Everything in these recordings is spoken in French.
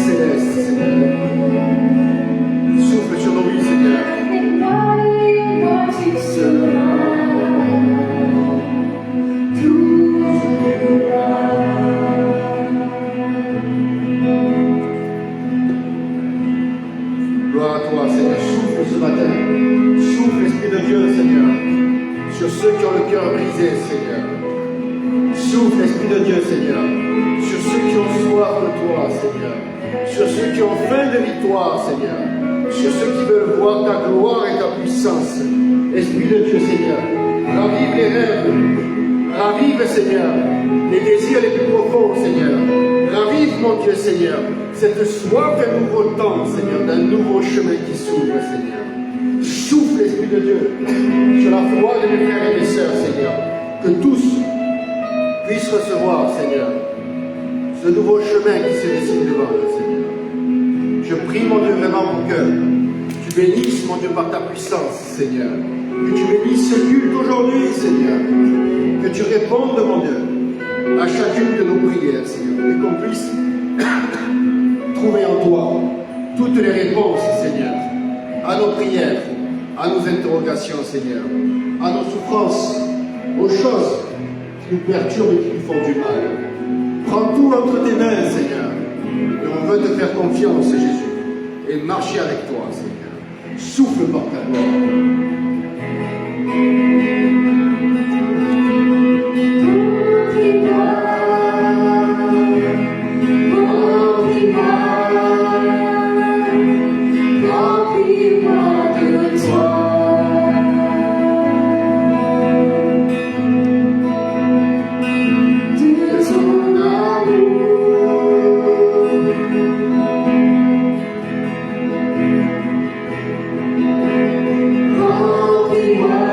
céleste, Seigneur. Souffle sur nos vies, Seigneur. Gloire à toi, Seigneur. Souffle ce matin. Souffle, Esprit de Dieu, Seigneur, sur ceux qui ont le cœur brisé, Seigneur. Souffle, Esprit de Dieu, Seigneur, sur ceux qui ont soif de toi, Seigneur. Sur ceux qui ont faim de victoire, Seigneur. Sur ceux qui veulent voir ta gloire et ta puissance. Esprit de Dieu, Seigneur, ravive les rêves. Ravive, Seigneur, les désirs les plus profonds, Seigneur. Ravive, mon Dieu, Seigneur, cette soif d'un nouveau temps, Seigneur, d'un nouveau chemin qui s'ouvre, Seigneur. Souffle, Esprit de Dieu, sur la foi de mes frères et mes sœurs, Seigneur. Que tous puissent recevoir, Seigneur, ce nouveau chemin qui se dessine devant eux, Seigneur. Je prie, mon Dieu, vraiment pour que tu bénisses, mon Dieu, par ta puissance, Seigneur. Que tu bénisses ce culte aujourd'hui, Seigneur. Que tu répondes, mon Dieu, à chacune de nos prières, Seigneur. Et qu'on puisse trouver en toi toutes les réponses, Seigneur, à nos prières, à nos interrogations, Seigneur, à nos souffrances, aux choses qui nous perturbent et qui nous font du mal. Prends tout entre tes mains, Seigneur. Et on veut te faire confiance, Jésus, et marcher avec toi, Seigneur. Souffle par ta gloire. Remplis-moi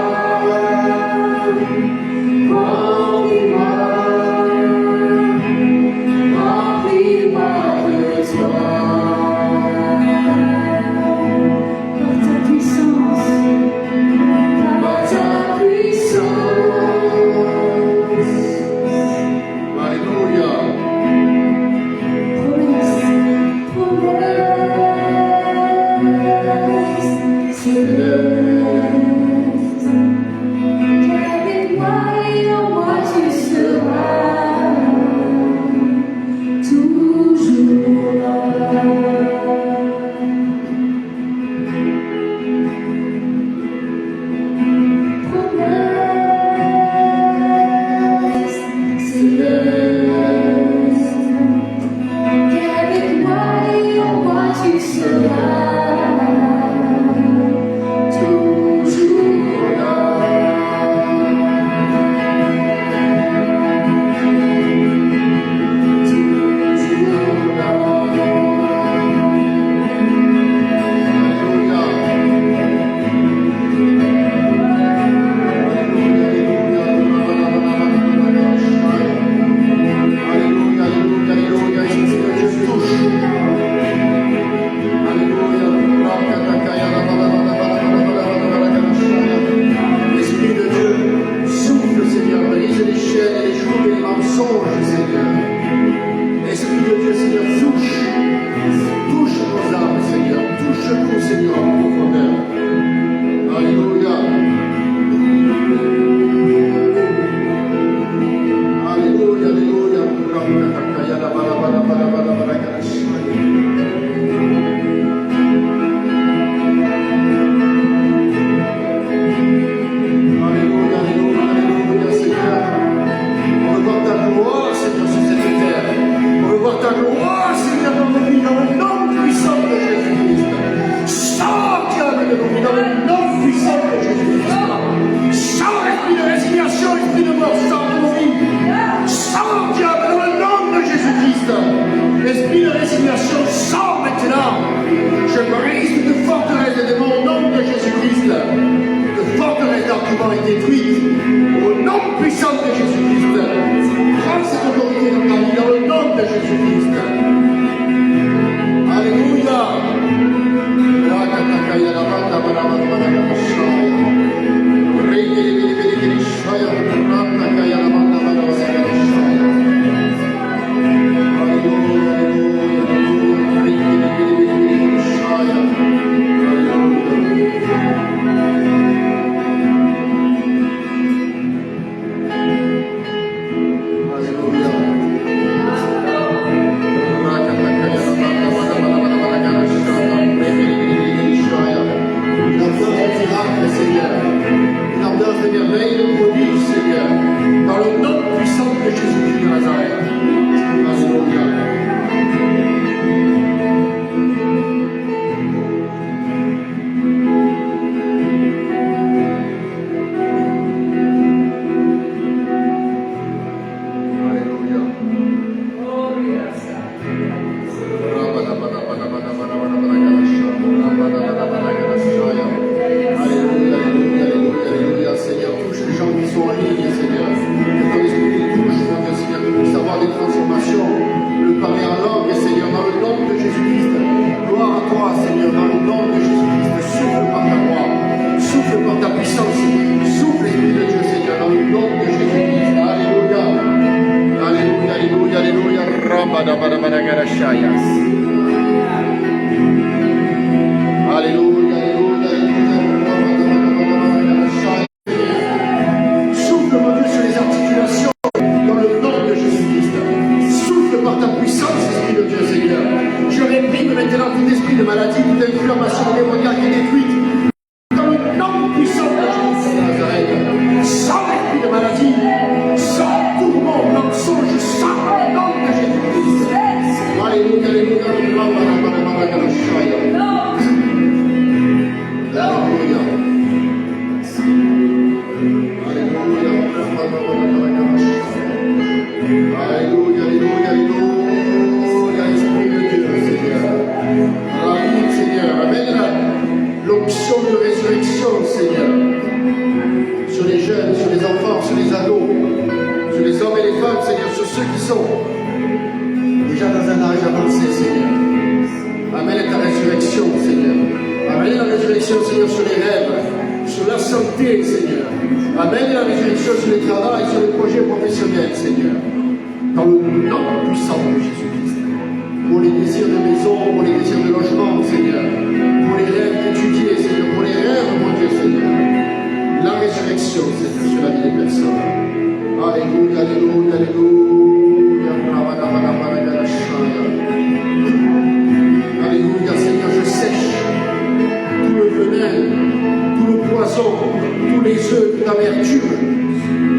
maintenant tout esprit de maladie, toute inflammation démoniaque est détruite. Dans le nom puissant de Jésus de Nazareth, sans esprit de maladie, sans tourment, mensonge, sans le nom de Jésus-Christ. Alléluia, alléluia, alléluia. Alléluia, alléluia, alléluia, Esprit de Dieu, Seigneur. Amen, Seigneur. Amen. L'onction de résurrection, Seigneur. Sur les jeunes, sur les enfants, sur les ados, sur les hommes et les femmes, Seigneur, sur ceux qui sont déjà dans un âge avancé, Seigneur. Amen, ta résurrection, Seigneur. Amen, la résurrection, Seigneur, sur les rêves, sur la santé, Seigneur. Amen, la résurrection sur les travails, sur les projets professionnels, Seigneur. Dans le nom puissant de Jésus-Christ. Pour les désirs de maison, pour les désirs de logement, Seigneur. Pour les rêves d'étudier, Seigneur. Pour les rêves, mon Dieu, Seigneur. La résurrection, Seigneur, sur la vie des personnes. Alléluia, alléluia, alléluia. Alléluia, Seigneur, je sèche tout le venin, tout le poison, tous les œufs d'amertume.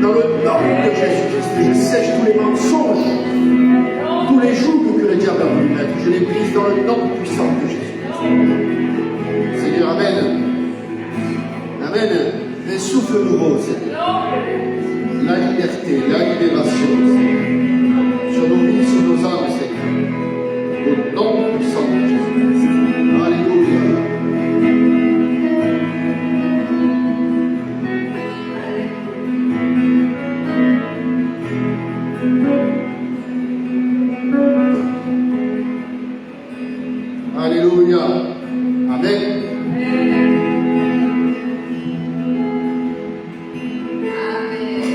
Dans le nom de Jésus-Christ, je sèche tous les mensonges, tous les jougs que le diable a voulu mettre. Je les brise dans le nom puissant de Jésus-Christ. Seigneur, Amen. Amen. Un souffle nouveau, Seigneur. La liberté, la libération, Seigneur. Sur nos vies, sur nos âmes, Seigneur. Au nom puissant de Jésus-Christ. Alléluia. Alléluia. Amen.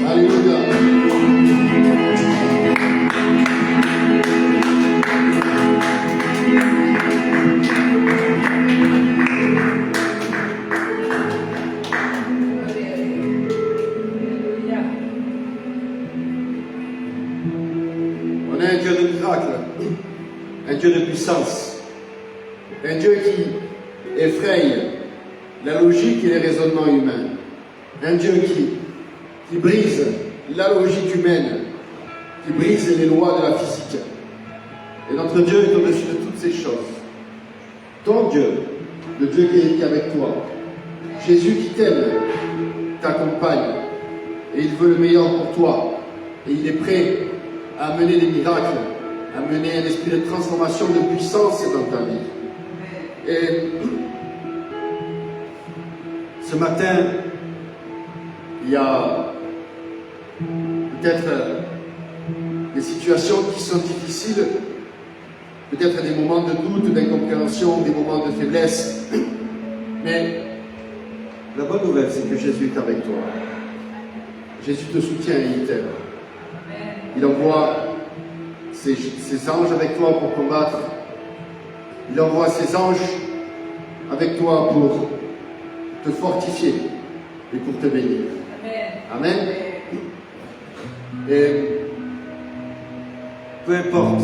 Alléluia. On est un Dieu de miracle, un Dieu de puissance. Un Dieu qui effraie la logique et les raisonnements humains. Un Dieu qui brise la logique humaine, qui brise les lois de la physique. Et notre Dieu est au-dessus de toutes ces choses. Ton Dieu, le Dieu qui est avec toi, Jésus qui t'aime, t'accompagne, et il veut le meilleur pour toi. Et il est prêt à amener des miracles, à amener un esprit de transformation, de puissance dans ta vie. Et ce matin, il y a peut-être des situations qui sont difficiles, peut-être des moments de doute, d'incompréhension, des moments de faiblesse. Mais la bonne nouvelle, c'est que Jésus est avec toi. Jésus te soutient et il t'aime. Il envoie ses anges avec toi pour combattre. Il envoie ses anges avec toi pour te fortifier et pour te bénir. Amen. Et peu importe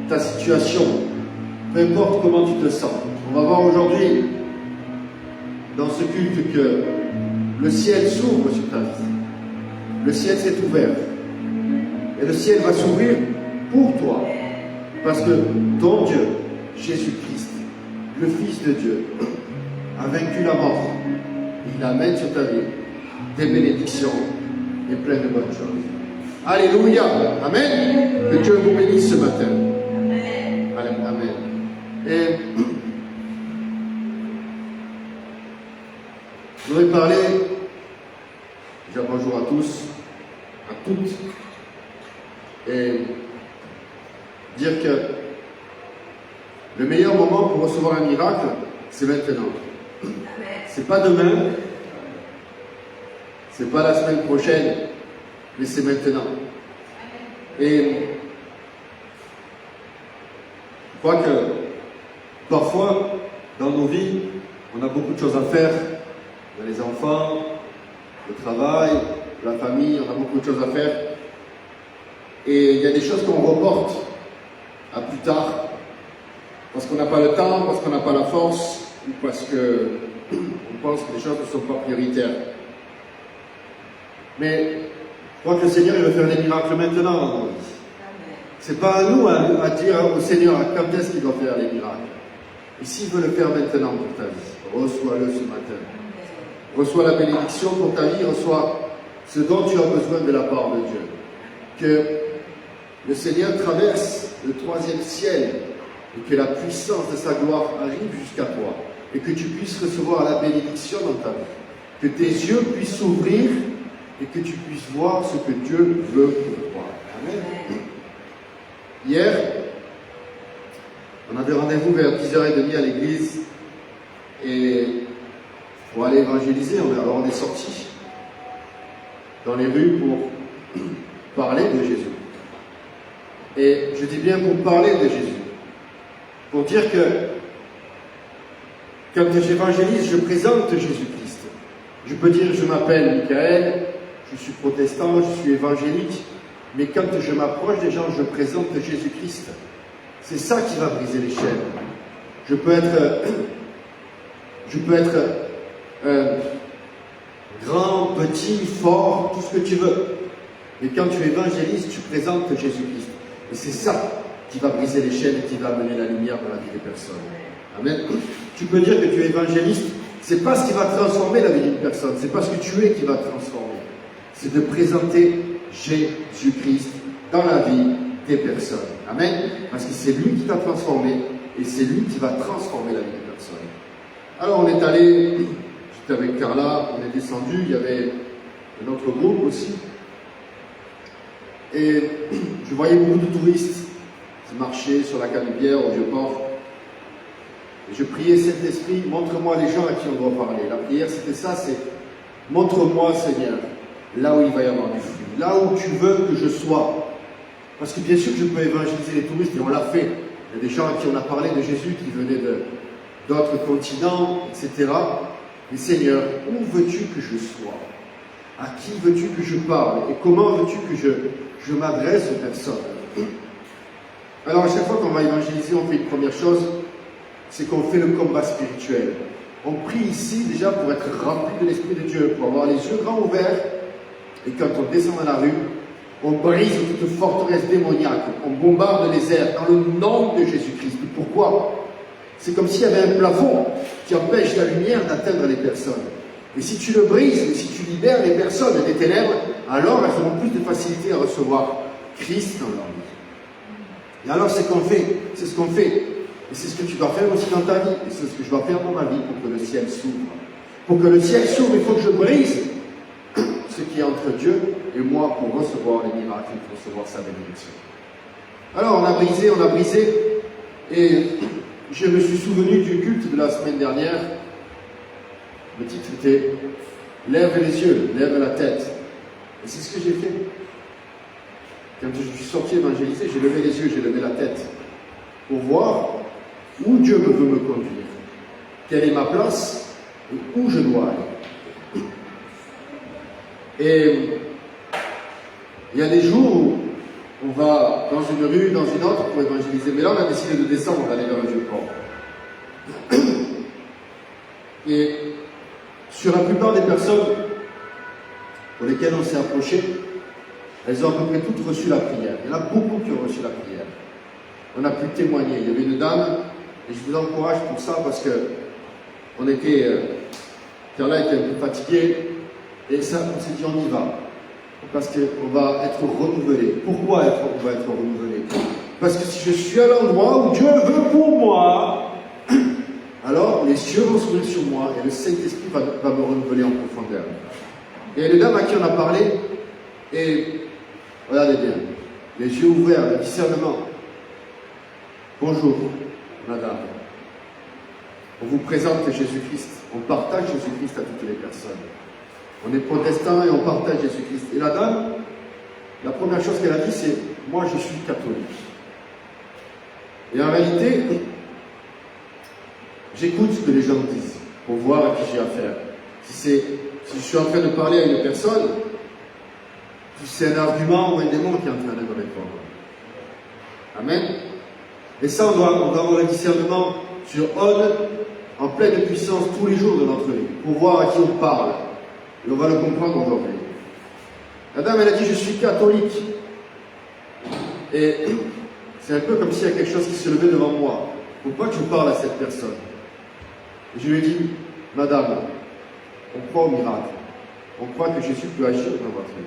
ta situation, peu importe comment tu te sens, on va voir aujourd'hui dans ce culte que le ciel s'ouvre sur ta vie. Le ciel s'est ouvert. Et le ciel va s'ouvrir pour toi. Parce que ton Dieu, Jésus-Christ, le Fils de Dieu, a vaincu la mort. Il amène sur ta vie des bénédictions et plein de bonnes choses. Alléluia. Amen. Que Dieu vous bénisse ce matin. Amen. Amen. Et je voudrais parler, déjà bonjour à tous, à toutes, et dire que le meilleur moment pour recevoir un miracle, c'est maintenant. C'est pas demain, c'est pas la semaine prochaine, mais c'est maintenant. Et je crois que parfois, dans nos vies, on a beaucoup de choses à faire. On a les enfants, le travail, la famille, on a beaucoup de choses à faire. Et il y a des choses qu'on reporte à plus tard, parce qu'on n'a pas le temps, parce qu'on n'a pas la force, ou parce qu'on pense que les choses ne sont pas prioritaires. Mais je crois que le Seigneur il veut faire des miracles maintenant dans nos vies. C'est pas à nous à dire au Seigneur quand est-ce qu'il doit faire les miracles. Et s'il veut le faire maintenant pour ta vie, reçois-le ce matin. Reçois la bénédiction pour ta vie, reçois ce dont tu as besoin de la part de Dieu. Que le Seigneur traverse le 3e ciel et que la puissance de sa gloire arrive jusqu'à toi et que tu puisses recevoir la bénédiction dans ta vie. Que tes yeux puissent s'ouvrir et que tu puisses voir ce que Dieu veut pour toi. Amen. Hier, on avait rendez-vous vers 10h30 à l'église et pour aller évangéliser. Alors on est sorti dans les rues pour parler de Jésus. Et je dis bien pour parler de Jésus. Pour dire que quand j'évangélise, je présente Jésus-Christ. Je peux dire je m'appelle Michael, je suis protestant, je suis évangélique, mais quand je m'approche des gens, je présente Jésus-Christ. C'est ça qui va briser les chaînes. Je peux être grand, petit, fort, tout ce que tu veux. Mais quand tu évangélises, tu présentes Jésus-Christ. Et c'est ça qui va briser les chaînes et qui va amener la lumière dans la vie des personnes. Amen. Tu peux dire que tu es évangéliste, c'est pas ce qui va transformer la vie d'une personne, c'est pas ce que tu es qui va transformer. C'est de présenter Jésus-Christ dans la vie des personnes. Amen. Parce que c'est lui qui t'a transformé et c'est lui qui va transformer la vie des personnes. Alors on est allé, j'étais avec Carla, on est descendu, il y avait un autre groupe aussi. Et je voyais beaucoup de touristes qui marchaient sur la Canebière au Vieux-Port. Et je priais Saint-Esprit, montre-moi les gens à qui on doit parler. La prière c'était ça, c'est montre-moi Seigneur, là où il va y avoir du fruit, là où tu veux que je sois. Parce que bien sûr que je peux évangéliser les touristes, et on l'a fait. Il y a des gens à qui on a parlé de Jésus qui venaient d'autres continents, etc. Mais Seigneur, où veux-tu que je sois? À qui veux-tu que je parle? Et comment veux-tu que je m'adresse aux personnes? Alors à chaque fois qu'on va évangéliser, on fait une première chose, c'est qu'on fait le combat spirituel. On prie ici déjà pour être rempli de l'Esprit de Dieu, pour avoir les yeux grands ouverts, et quand on descend dans la rue, on brise toute forteresse démoniaque, on bombarde les airs dans le nom de Jésus-Christ. Pourquoi? C'est comme s'il y avait un plafond qui empêche la lumière d'atteindre les personnes. Et si tu le brises, et si tu libères les personnes des ténèbres, alors elles auront plus de facilité à recevoir Christ dans leur vie. Et alors c'est ce qu'on fait. Et c'est ce que tu dois faire aussi dans ta vie. Et c'est ce que je dois faire dans ma vie pour que le ciel s'ouvre. Pour que le ciel s'ouvre, il faut que je brise ce qui est entre Dieu et moi pour recevoir les miracles, pour recevoir sa bénédiction. Alors on a brisé, et je me suis souvenu du culte de la semaine dernière. Le titre était « Lève les yeux, lève la tête ». Et c'est ce que j'ai fait. Quand je suis sorti évangéliser, j'ai levé les yeux, j'ai levé la tête pour voir où Dieu veut me conduire, quelle est ma place et où je dois aller. Et il y a des jours où on va dans une rue, dans une autre pour évangéliser. Mais là, on a décidé de descendre, d'aller vers le Vieux-Port. Et sur la plupart des personnes pour lesquelles on s'est approché, elles ont à peu près toutes reçu la prière. Il y en a beaucoup qui ont reçu la prière. On a pu témoigner. Il y avait une dame, et je vous encourage pour ça parce que Carla était un peu fatiguée, et ça, on s'est dit on y va. Parce qu'on va être renouvelé. Pourquoi on va être renouvelé? Parce que si je suis à l'endroit où Dieu veut pour moi, alors les cieux vont s'ouvrir sur moi et le Saint-Esprit va me renouveler en profondeur. Et une dame à qui on a parlé, et regardez bien, les yeux ouverts, le discernement. Bonjour, madame. On vous présente Jésus-Christ. On partage Jésus-Christ à toutes les personnes. On est protestant et on partage Jésus-Christ. Et la dame, la première chose qu'elle a dit, c'est « Moi, je suis catholique ». Et en réalité, j'écoute ce que les gens disent pour voir à qui j'ai affaire. Si je suis en train de parler à une personne, si c'est un argument ou un démon qui est en train de me répondre. Amen. Et ça, on doit avoir le discernement sur en pleine puissance tous les jours de notre vie, pour voir à qui on parle. Et on va le comprendre aujourd'hui. La dame, elle a dit, je suis catholique. Et c'est un peu comme s'il y a quelque chose qui se levait devant moi. Pourquoi tu parles à cette personne? Et je lui ai dit, madame, on croit au miracle. On croit que Jésus peut agir dans votre vie.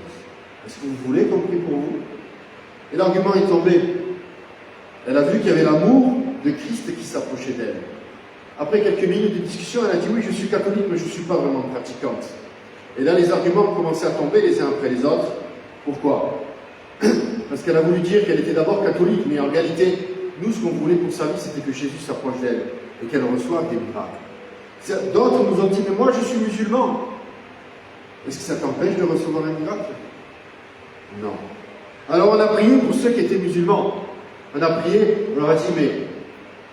Est-ce que vous voulez qu'on prie pour vous? Et l'argument est tombé. Elle a vu qu'il y avait l'amour de Christ qui s'approchait d'elle. Après quelques minutes de discussion, elle a dit, oui, je suis catholique, mais je ne suis pas vraiment pratiquante. Et là, les arguments ont commencé à tomber les uns après les autres. Pourquoi? Parce qu'elle a voulu dire qu'elle était d'abord catholique, mais en réalité, nous, ce qu'on voulait pour sa vie, c'était que Jésus s'approche d'elle et qu'elle reçoive des miracles. D'autres nous ont dit, mais moi, je suis musulman. Est-ce que ça t'empêche de recevoir un miracle? Non. Alors, on a prié pour ceux qui étaient musulmans. On a prié, on leur a dit, mais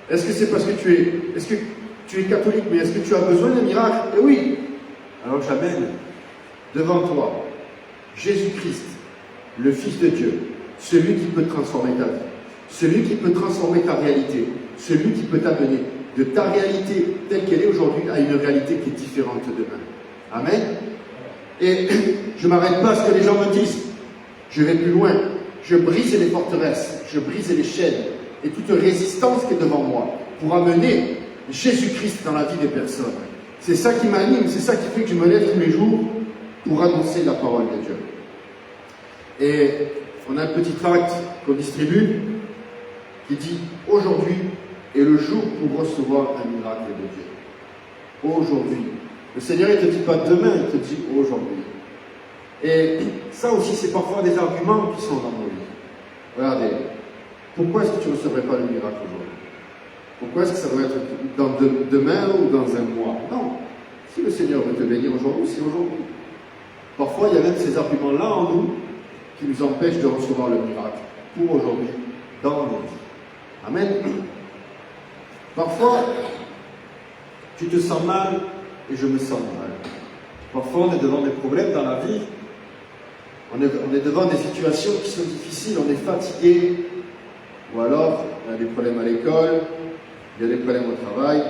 est-ce que c'est parce que tu es catholique, mais est-ce que tu as besoin d'un miracle? Et oui. Alors j'amène devant toi Jésus-Christ, le Fils de Dieu, celui qui peut transformer ta vie, celui qui peut transformer ta réalité, celui qui peut t'amener de ta réalité telle qu'elle est aujourd'hui à une réalité qui est différente demain. Amen. Et je ne m'arrête pas à ce que les gens me disent. Je vais plus loin. Je brise les forteresses, je brise les chaînes et toute résistance qui est devant moi pour amener Jésus-Christ dans la vie des personnes. C'est ça qui m'anime, c'est ça qui fait que je me lève tous les jours pour annoncer la parole de Dieu. Et on a un petit tract qu'on distribue qui dit « Aujourd'hui est le jour pour recevoir un miracle de Dieu. » Aujourd'hui. Le Seigneur ne te dit pas demain, il te dit aujourd'hui. Et ça aussi, c'est parfois des arguments qui sont dans nos vies. Regardez, pourquoi est-ce que tu ne recevrais pas le miracle aujourd'hui? Pourquoi est-ce que ça doit être demain ou dans un mois? Non. Si le Seigneur veut te bénir aujourd'hui, c'est aujourd'hui. Parfois, il y a même ces arguments-là en nous qui nous empêchent de recevoir le miracle pour aujourd'hui, dans nos vies. Amen. Parfois, tu te sens mal et je me sens mal. Parfois, on est devant des problèmes dans la vie. On est devant des situations qui sont difficiles, on est fatigué. Ou alors, on a des problèmes à l'école, il y a des problèmes au travail,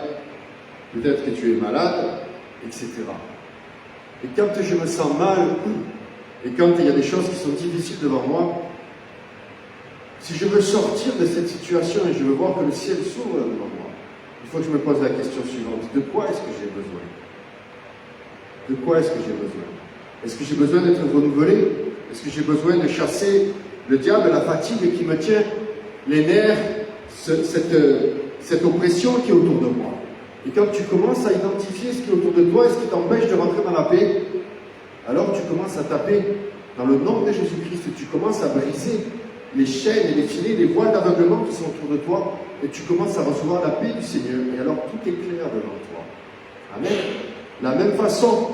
peut-être que tu es malade, etc. Et quand je me sens mal, et quand il y a des choses qui sont difficiles devant moi, si je veux sortir de cette situation et je veux voir que le ciel s'ouvre devant moi, il faut que je me pose la question suivante. De quoi est-ce que j'ai besoin? De quoi est-ce que j'ai besoin? Est-ce que j'ai besoin d'être renouvelé? Est-ce que j'ai besoin de chasser le diable, la fatigue qui me tient, les nerfs, cette oppression qui est autour de moi? Et quand tu commences à identifier ce qui est autour de toi et ce qui t'empêche de rentrer dans la paix, alors tu commences à taper dans le nom de Jésus-Christ et tu commences à briser les chaînes et les filets, les voiles d'aveuglement qui sont autour de toi et tu commences à recevoir la paix du Seigneur et alors tout est clair devant toi. Amen. La même façon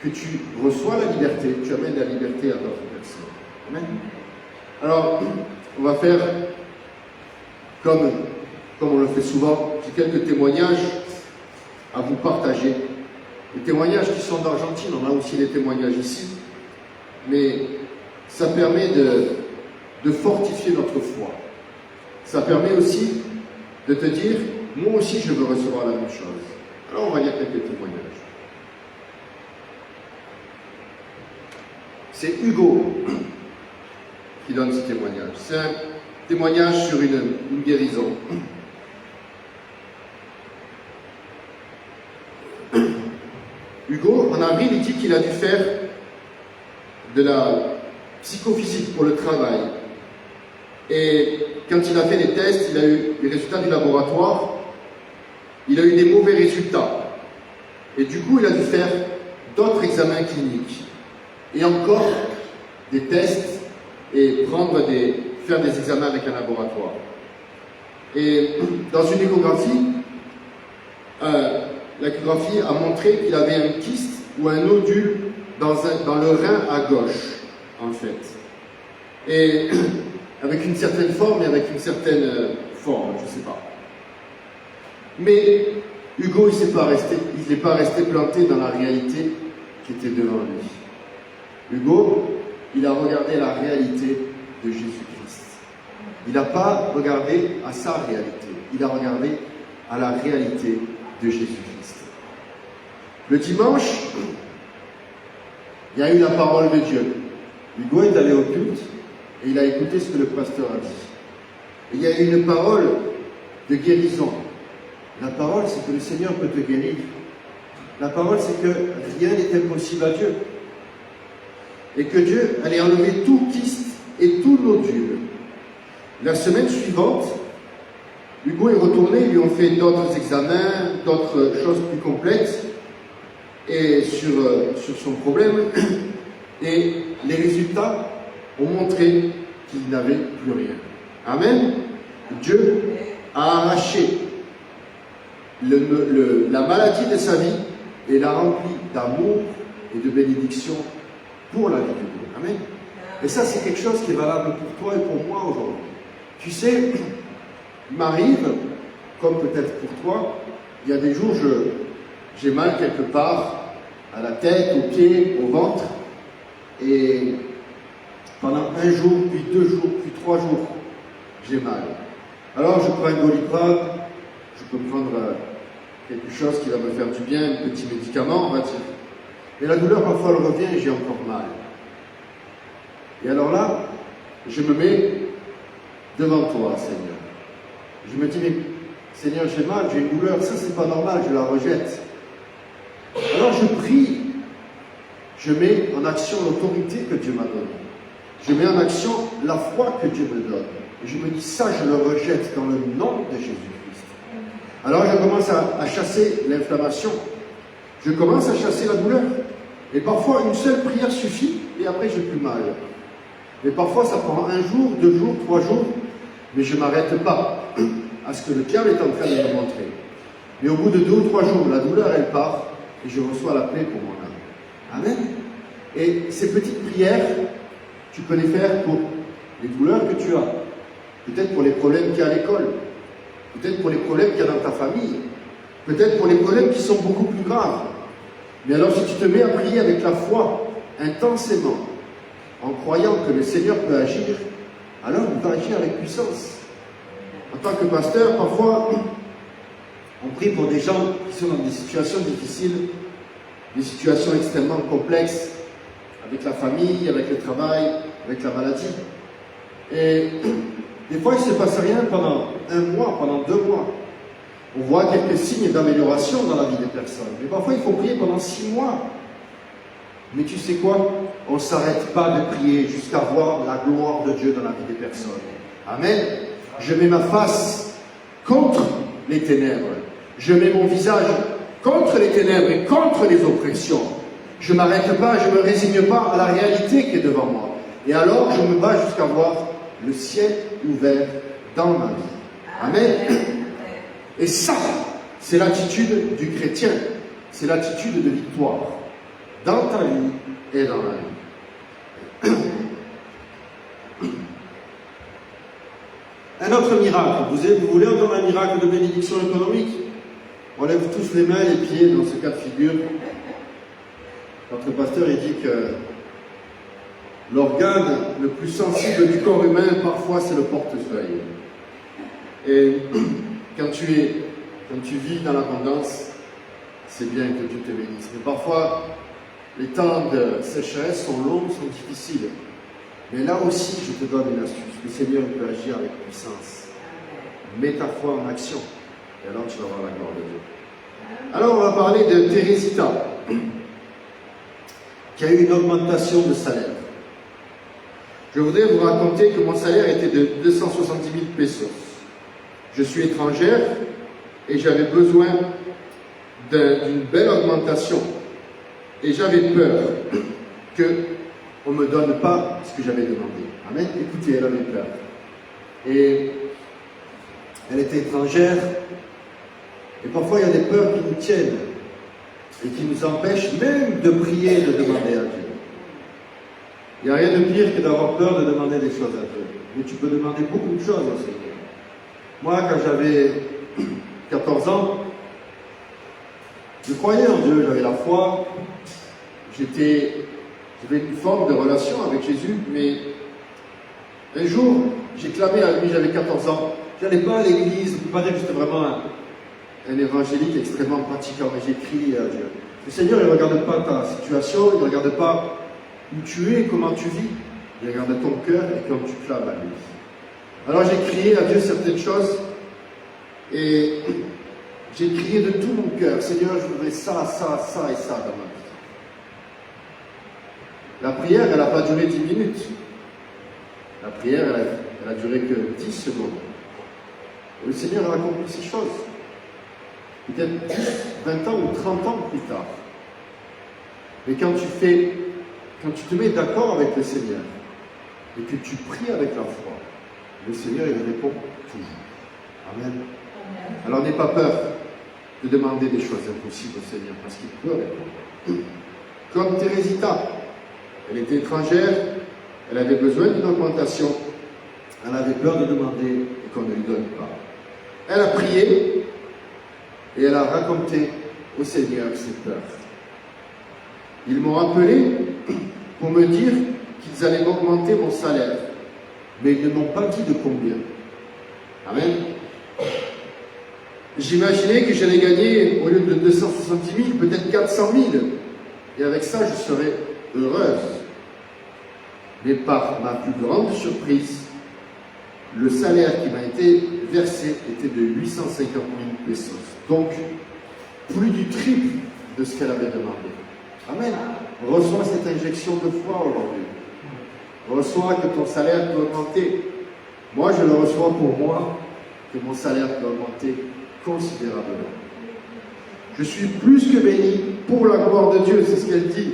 que tu reçois la liberté, tu amènes la liberté à d'autres personnes. Amen. Alors, on va faire comme on le fait souvent. J'ai quelques témoignages à vous partager. Les témoignages qui sont d'Argentine, on a aussi des témoignages ici. Mais ça permet de fortifier notre foi. Ça permet aussi de te dire, moi aussi je veux recevoir la même chose. Alors on va lire quelques témoignages. C'est Hugo qui donne ce témoignage. C'est un témoignage sur une guérison. Hugo, en avril, il dit qu'il a dû faire de la psychophysique pour le travail. Et quand il a fait les tests, il a eu les résultats du laboratoire, il a eu des mauvais résultats. Et du coup, il a dû faire d'autres examens cliniques. Et encore des tests et faire des examens avec un laboratoire. Et dans une échographie, l'échographie a montré qu'il avait un kyste ou un nodule dans le rein à gauche, en fait. Et avec une certaine forme et avec une certaine forme, je ne sais pas. Mais Hugo, il n'est pas resté planté dans la réalité qui était devant lui. Hugo, il a regardé la réalité de Jésus-Christ. Il n'a pas regardé à sa réalité, il a regardé à la réalité de Jésus-Christ. Le dimanche, il y a eu la parole de Dieu. Hugo est allé au culte et il a écouté ce que le pasteur a dit. Et il y a eu une parole de guérison. La parole, c'est que le Seigneur peut te guérir. La parole, c'est que rien n'est impossible à Dieu. Et que Dieu allait enlever tout kyste et tout nodule. La semaine suivante, Hugo est retourné, ils lui ont fait d'autres examens, d'autres choses plus complexes et sur son problème. Et les résultats ont montré qu'il n'avait plus rien. Amen. Dieu a arraché la maladie de sa vie et l'a rempli d'amour et de bénédiction pour la vie de Dieu. Amen. Et ça, c'est quelque chose qui est valable pour toi et pour moi aujourd'hui. Tu sais, il m'arrive, comme peut-être pour toi, il y a des jours, j'ai mal quelque part, à la tête, aux pieds, au ventre, et pendant un jour, puis 2 jours, puis 3 jours, j'ai mal. Alors je prends un Doliprane, je peux prendre quelque chose qui va me faire du bien, un petit médicament, on va dire. Mais la douleur, parfois, elle revient et j'ai encore mal. Et alors là, je me mets devant toi, Seigneur. Je me dis, mais Seigneur, j'ai mal, j'ai une douleur, ça c'est pas normal, je la rejette. Alors je prie, je mets en action l'autorité que Dieu m'a donnée. Je mets en action la foi que Dieu me donne. Et je me dis, ça je le rejette dans le nom de Jésus-Christ. Alors je commence à chasser l'inflammation. Je commence à chasser la douleur. Et parfois une seule prière suffit et après j'ai plus mal. Mais parfois ça prend 1 jour, 2 jours, 3 jours, mais je ne m'arrête pas à ce que le diable est en train de me montrer. Mais au bout de 2 ou 3 jours, la douleur elle part et je reçois la paix pour mon âme. Amen. Et ces petites prières, tu peux les faire pour les douleurs que tu as, peut-être pour les problèmes qu'il y a à l'école, peut-être pour les problèmes qu'il y a dans ta famille, peut-être pour les problèmes qui sont beaucoup plus graves. Mais alors si tu te mets à prier avec la foi, intensément, en croyant que le Seigneur peut agir, alors il va agir avec puissance. En tant que pasteur, parfois, on prie pour des gens qui sont dans des situations difficiles, des situations extrêmement complexes, avec la famille, avec le travail, avec la maladie. Et des fois, il ne se passe rien pendant 1 mois, pendant 2 mois. On voit quelques signes d'amélioration dans la vie des personnes. Mais parfois, il faut prier pendant 6 mois. Mais tu sais quoi? On ne s'arrête pas de prier jusqu'à voir la gloire de Dieu dans la vie des personnes. Amen. Je mets ma face contre les ténèbres. Je mets mon visage contre les ténèbres et contre les oppressions. Je ne m'arrête pas, je ne me résigne pas à la réalité qui est devant moi. Et alors, je me bats jusqu'à voir le ciel ouvert dans ma vie. Amen. Et ça, c'est l'attitude du chrétien. C'est l'attitude de victoire. Dans ta vie et dans la vie. Un autre miracle. Vous voulez entendre un miracle de bénédiction économique? On lève tous les mains et les pieds dans ce cas de figure. Notre pasteur il dit que l'organe le plus sensible du corps humain, parfois, c'est le portefeuille. Et quand tu vis dans l'abondance, c'est bien que Dieu te bénisse. Mais parfois, les temps de sécheresse sont longs, sont difficiles. Mais là aussi, je te donne une astuce. Le Seigneur peut agir avec puissance. Mets ta foi en action. Et alors, tu vas voir la gloire de Dieu. Alors, on va parler de Thérésita, qui a eu une augmentation de salaire. Je voudrais vous raconter que mon salaire était de 270 000 pesos. Je suis étrangère et j'avais besoin d'une belle augmentation. Et j'avais peur qu'on ne me donne pas ce que j'avais demandé. Amen. Écoutez, elle avait peur. Et elle était étrangère. Et parfois, il y a des peurs qui nous tiennent et qui nous empêchent même de prier et de demander à Dieu. Il n'y a rien de pire que d'avoir peur de demander des choses à Dieu. Mais tu peux demander beaucoup de choses au Seigneur. Moi, quand j'avais 14 ans, je croyais en Dieu, j'avais la foi, j'avais une forme de relation avec Jésus, mais un jour, J'ai clamé à lui, j'avais 14 ans. Je n'allais pas à l'église, je ne peux pas dire que j'étais vraiment un évangélique extrêmement pratiquant, mais j'ai crié à Dieu. Le Seigneur, il ne regarde pas ta situation, il ne regarde pas où tu es, comment tu vis. Il regarde ton cœur et comme tu clames à lui. Alors j'ai crié à Dieu certaines choses et j'ai crié de tout mon cœur, Seigneur, je voudrais ça, ça, ça et ça dans ma vie. La prière, elle n'a pas duré 10 minutes. La prière, elle a duré que 10 secondes. Et le Seigneur a accompli ces choses. Peut-être 10, 20 ans ou 30 ans plus tard. Mais quand tu te mets d'accord avec le Seigneur et que tu pries avec la foi, le Seigneur, il répond toujours. Amen. Alors n'aie pas peur de demander des choses impossibles au Seigneur, parce qu'il peut répondre. Comme Thérésita, elle était étrangère, elle avait besoin d'une augmentation, elle avait peur de demander et qu'on ne lui donne pas. Elle a prié et elle a raconté au Seigneur ses peurs. Ils m'ont appelé pour me dire qu'ils allaient m'augmenter mon salaire, mais ils ne m'ont pas dit de combien. Amen. J'imaginais que j'allais gagner, au lieu de 270 000, peut-être 400 000. Et avec ça, je serais heureuse. Mais par ma plus grande surprise, le salaire qui m'a été versé était de 850 000 pesos. Donc, plus du triple de ce qu'elle avait demandé. Amen. Reçois cette injection de foi aujourd'hui. Reçois que ton salaire peut augmenter. Moi, je le reçois pour moi, que mon salaire peut augmenter considérablement. Je suis plus que béni pour la gloire de Dieu, c'est ce qu'elle dit.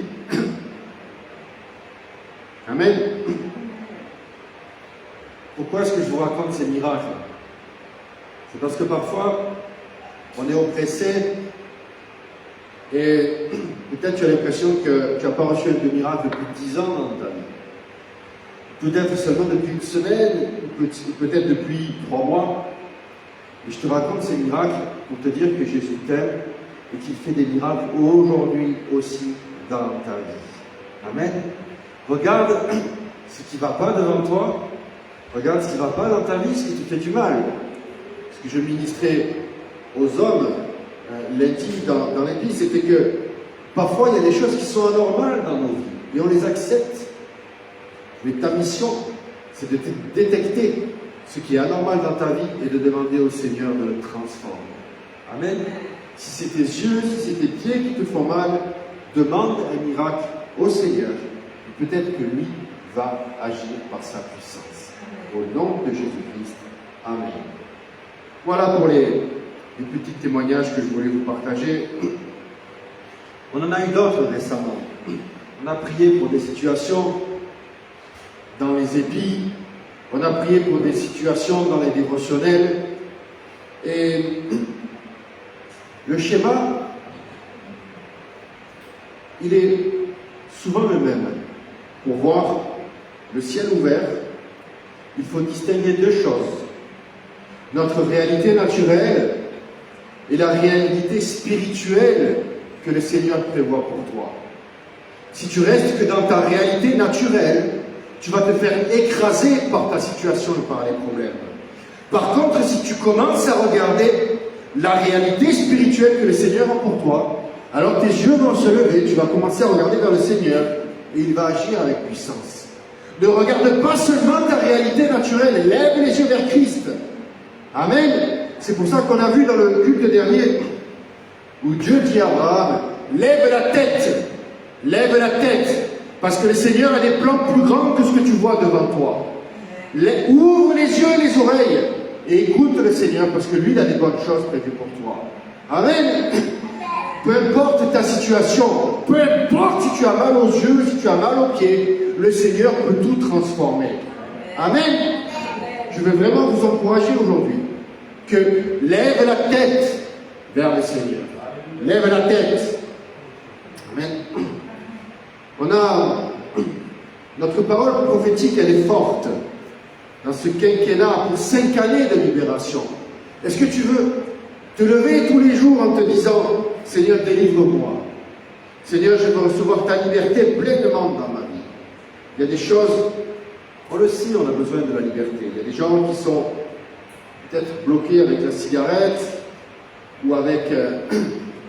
Amen. Pourquoi est-ce que je vous raconte ces miracles? C'est parce que parfois, on est oppressé et peut-être tu as l'impression que tu n'as pas reçu un miracle depuis 10 ans dans ta vie. Peut-être seulement depuis une semaine, ou peut-être depuis 3 mois. Et je te raconte ces miracles pour te dire que Jésus t'aime et qu'il fait des miracles aujourd'hui aussi dans ta vie. Amen. Regarde ce qui ne va pas devant toi. Regarde ce qui ne va pas dans ta vie, ce qui te fait du mal. Ce que je ministrais aux hommes lundi dans l'église, c'était que parfois il y a des choses qui sont anormales dans nos vies et on les accepte. Mais ta mission, c'est de détecter ce qui est anormal dans ta vie et de demander au Seigneur de le transformer. Amen. Si c'est tes yeux, si c'est tes pieds qui te font mal, demande un miracle au Seigneur. Et peut-être que lui va agir par sa puissance. Au nom de Jésus-Christ. Amen. Voilà pour les petits témoignages que je voulais vous partager. On en a eu d'autres récemment. On a prié pour des situations dans les épis, on a prié pour des situations dans les dévotionnels, et le schéma, il est souvent le même. Pour voir le ciel ouvert, il faut distinguer deux choses. Notre réalité naturelle et la réalité spirituelle que le Seigneur prévoit pour toi. Si tu restes que dans ta réalité naturelle, tu vas te faire écraser par ta situation et par les problèmes. Par contre, si tu commences à regarder la réalité spirituelle que le Seigneur a pour toi, alors tes yeux vont se lever, tu vas commencer à regarder vers le Seigneur et il va agir avec puissance. Ne regarde pas seulement ta réalité naturelle, lève les yeux vers Christ. Amen. C'est pour ça qu'on a vu dans le culte dernier où Dieu dit à Abraham, lève la tête, parce que le Seigneur a des plans plus grands que ce que tu vois devant toi. Ouvre les yeux et les oreilles et écoute le Seigneur, parce que lui, il a des bonnes choses prévues pour toi. Amen. Peu importe ta situation, peu importe si tu as mal aux yeux, si tu as mal aux pieds, le Seigneur peut tout transformer. Amen. Je veux vraiment vous encourager aujourd'hui que lève la tête vers le Seigneur. Lève la tête. Amen. On a notre parole prophétique, elle est forte dans ce quinquennat pour 5 années de libération. Est-ce que tu veux te lever tous les jours en te disant, Seigneur, délivre-moi. Seigneur, je veux recevoir ta liberté pleinement dans ma vie. Il y a des choses On le sait, on a besoin de la liberté. Il y a des gens qui sont peut-être bloqués avec la cigarette ou avec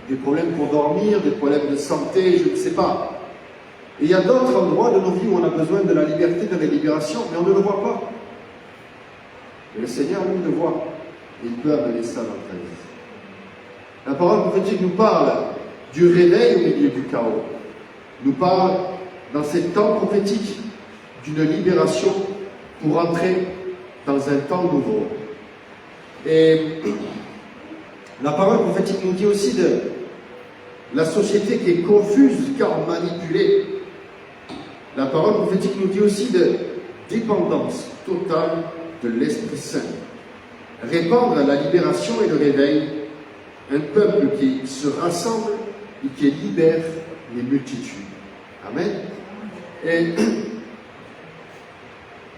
des problèmes pour dormir, des problèmes de santé, je ne sais pas. Et il y a d'autres endroits de nos vies où on a besoin de la liberté, de la libération, mais on ne le voit pas. Et le Seigneur, lui, le voit. Et il peut amener ça dans notre vie. La parole prophétique nous parle du réveil au milieu du chaos. Nous parle, dans ces temps prophétiques, d'une libération pour entrer dans un temps nouveau. Et la parole prophétique nous dit aussi de la société qui est confuse car manipulée. La parole prophétique nous dit aussi de dépendance totale de l'Esprit Saint. Répandre la libération et le réveil, un peuple qui se rassemble et qui libère les multitudes. Amen. Et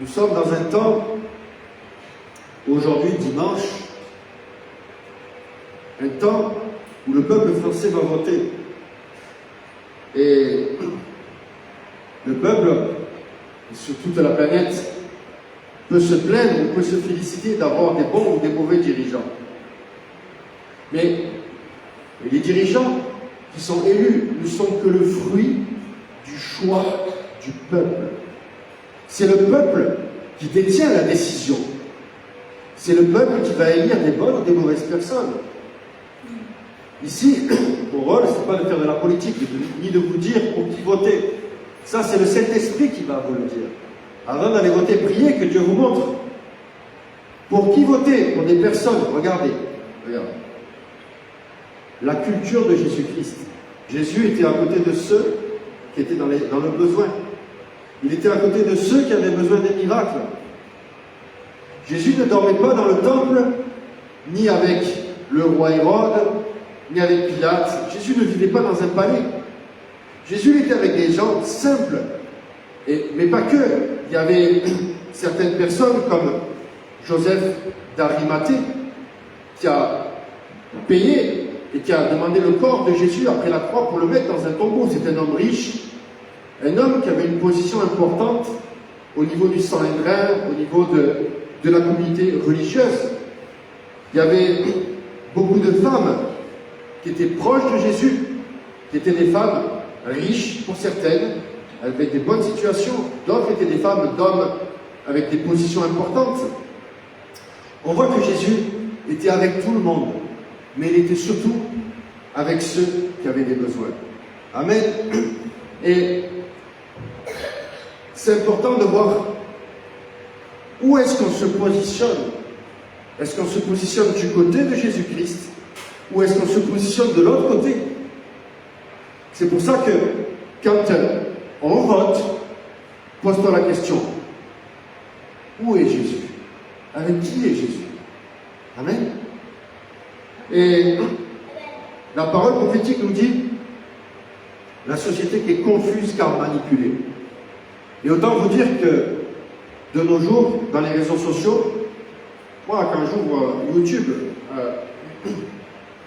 nous sommes dans un temps, aujourd'hui dimanche, un temps où le peuple français va voter. Et le peuple, sur toute la planète, peut se plaindre ou peut se féliciter d'avoir des bons ou des mauvais dirigeants. Mais les dirigeants qui sont élus ne sont que le fruit du choix du peuple. C'est le peuple qui détient la décision. C'est le peuple qui va élire des bonnes ou des mauvaises personnes. Ici, mon rôle, ce n'est pas de faire de la politique, ni de vous dire pour qui voter. Ça, c'est le Saint-Esprit qui va vous le dire. Avant d'aller voter, priez que Dieu vous montre. Pour qui voter? Pour des personnes. Regardez. La culture de Jésus-Christ. Jésus était à côté de ceux qui étaient dans le besoin. Il était à côté de ceux qui avaient besoin des miracles. Jésus ne dormait pas dans le temple, ni avec le roi Hérode, ni avec Pilate. Jésus ne vivait pas dans un palais. Jésus était avec des gens simples. Mais pas que. Il y avait certaines personnes comme Joseph d'Arimathée qui a payé et qui a demandé le corps de Jésus après la croix pour le mettre dans un tombeau. C'est un homme riche, un homme qui avait une position importante au niveau du Sanhédrin, au niveau de la communauté religieuse. Il y avait beaucoup de femmes qui étaient proches de Jésus, qui étaient des femmes riches pour certaines, avec des bonnes situations, d'autres étaient des femmes d'hommes avec des positions importantes. On voit que Jésus était avec tout le monde, mais il était surtout avec ceux qui avaient des besoins. Amen. Et c'est important de voir où est-ce qu'on se positionne. Est-ce qu'on se positionne du côté de Jésus-Christ ou est-ce qu'on se positionne de l'autre côté? C'est pour ça que quand on vote, pose-toi la question, où est Jésus? Avec qui est Jésus? Amen. Et la parole prophétique nous dit la société qui est confuse car manipulée. Et autant vous dire que de nos jours, dans les réseaux sociaux, moi quand j'ouvre YouTube,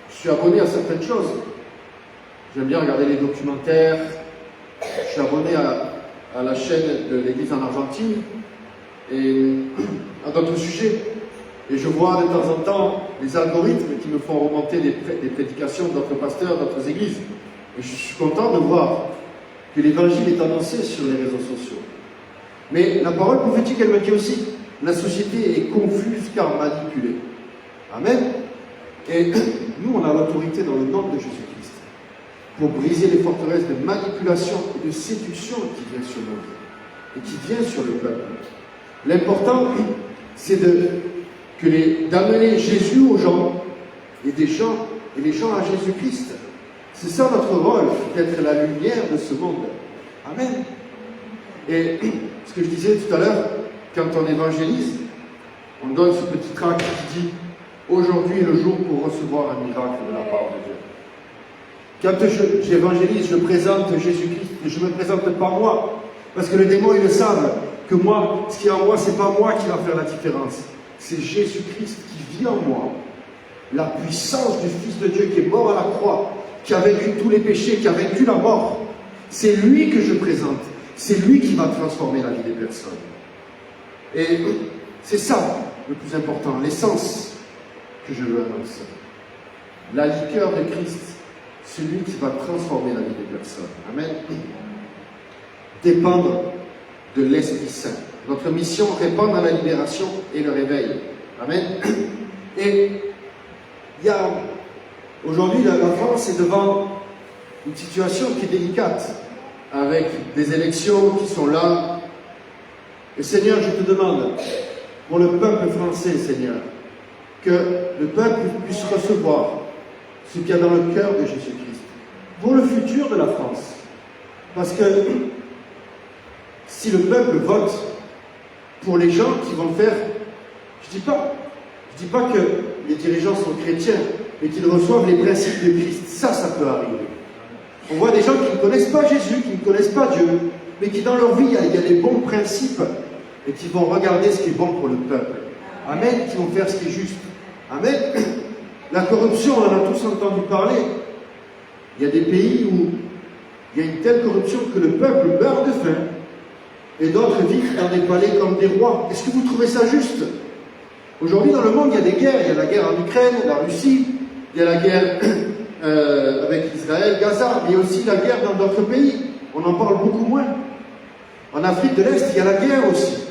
je suis abonné à certaines choses. J'aime bien regarder les documentaires. Je suis abonné à la chaîne de l'Église en Argentine et à d'autres sujets. Et je vois de temps en temps les algorithmes qui me font remonter des prédications d'autres pasteurs, d'autres églises. Et je suis content de voir que l'évangile est annoncé sur les réseaux sociaux. Mais la parole prophétique, elle me dit aussi, la société est confuse car manipulée. Amen. Et nous, on a l'autorité dans le nom de Jésus-Christ pour briser les forteresses de manipulation et de séduction qui viennent sur nos vies et qui viennent sur le peuple. L'important, c'est d'amener Jésus aux gens et les gens à Jésus-Christ. C'est ça notre rôle, d'être la lumière de ce monde. Amen. Et ce que je disais tout à l'heure, quand on évangélise, on donne ce petit tract qui dit « Aujourd'hui est le jour pour recevoir un miracle de la part de Dieu ». Quand j'évangélise, je présente Jésus-Christ, et je ne me présente pas moi, parce que les démons, ils le savent, que moi, ce qui est en moi, ce n'est pas moi qui va faire la différence. C'est Jésus-Christ qui vit en moi. La puissance du Fils de Dieu qui est mort à la croix, qui a vaincu tous les péchés, qui a vaincu la mort. C'est lui que je présente. C'est lui qui va transformer la vie des personnes. Et c'est ça le plus important, l'essence que je veux annoncer. La liqueur de Christ, celui qui va transformer la vie des personnes. Amen. Dépendre de l'Esprit Saint. Notre mission, répondre à la libération et le réveil. Amen. Et il y a aujourd'hui, la France est devant une situation qui est délicate, avec des élections qui sont là. Et Seigneur, je te demande, pour le peuple français, Seigneur, que le peuple puisse recevoir ce qu'il y a dans le cœur de Jésus-Christ, pour le futur de la France. Parce que si le peuple vote pour les gens qui vont faire, je dis pas que les dirigeants sont chrétiens, mais qu'ils reçoivent les principes de Christ, ça peut arriver. On voit des gens qui ne connaissent pas Jésus, qui ne connaissent pas Dieu, mais qui dans leur vie, il y a des bons principes, et qui vont regarder ce qui est bon pour le peuple. Amen, qui vont faire ce qui est juste. Amen. La corruption, on en a tous entendu parler. Il y a des pays où il y a une telle corruption que le peuple meurt de faim, et d'autres vivent dans des palais comme des rois. Est-ce que vous trouvez ça juste? Aujourd'hui, dans le monde, il y a des guerres. Il y a la guerre en Ukraine, la Russie, il y a la guerre avec Israël, Gaza, mais il y a aussi la guerre dans d'autres pays. On en parle beaucoup moins. En Afrique de l'Est, il y a la guerre aussi.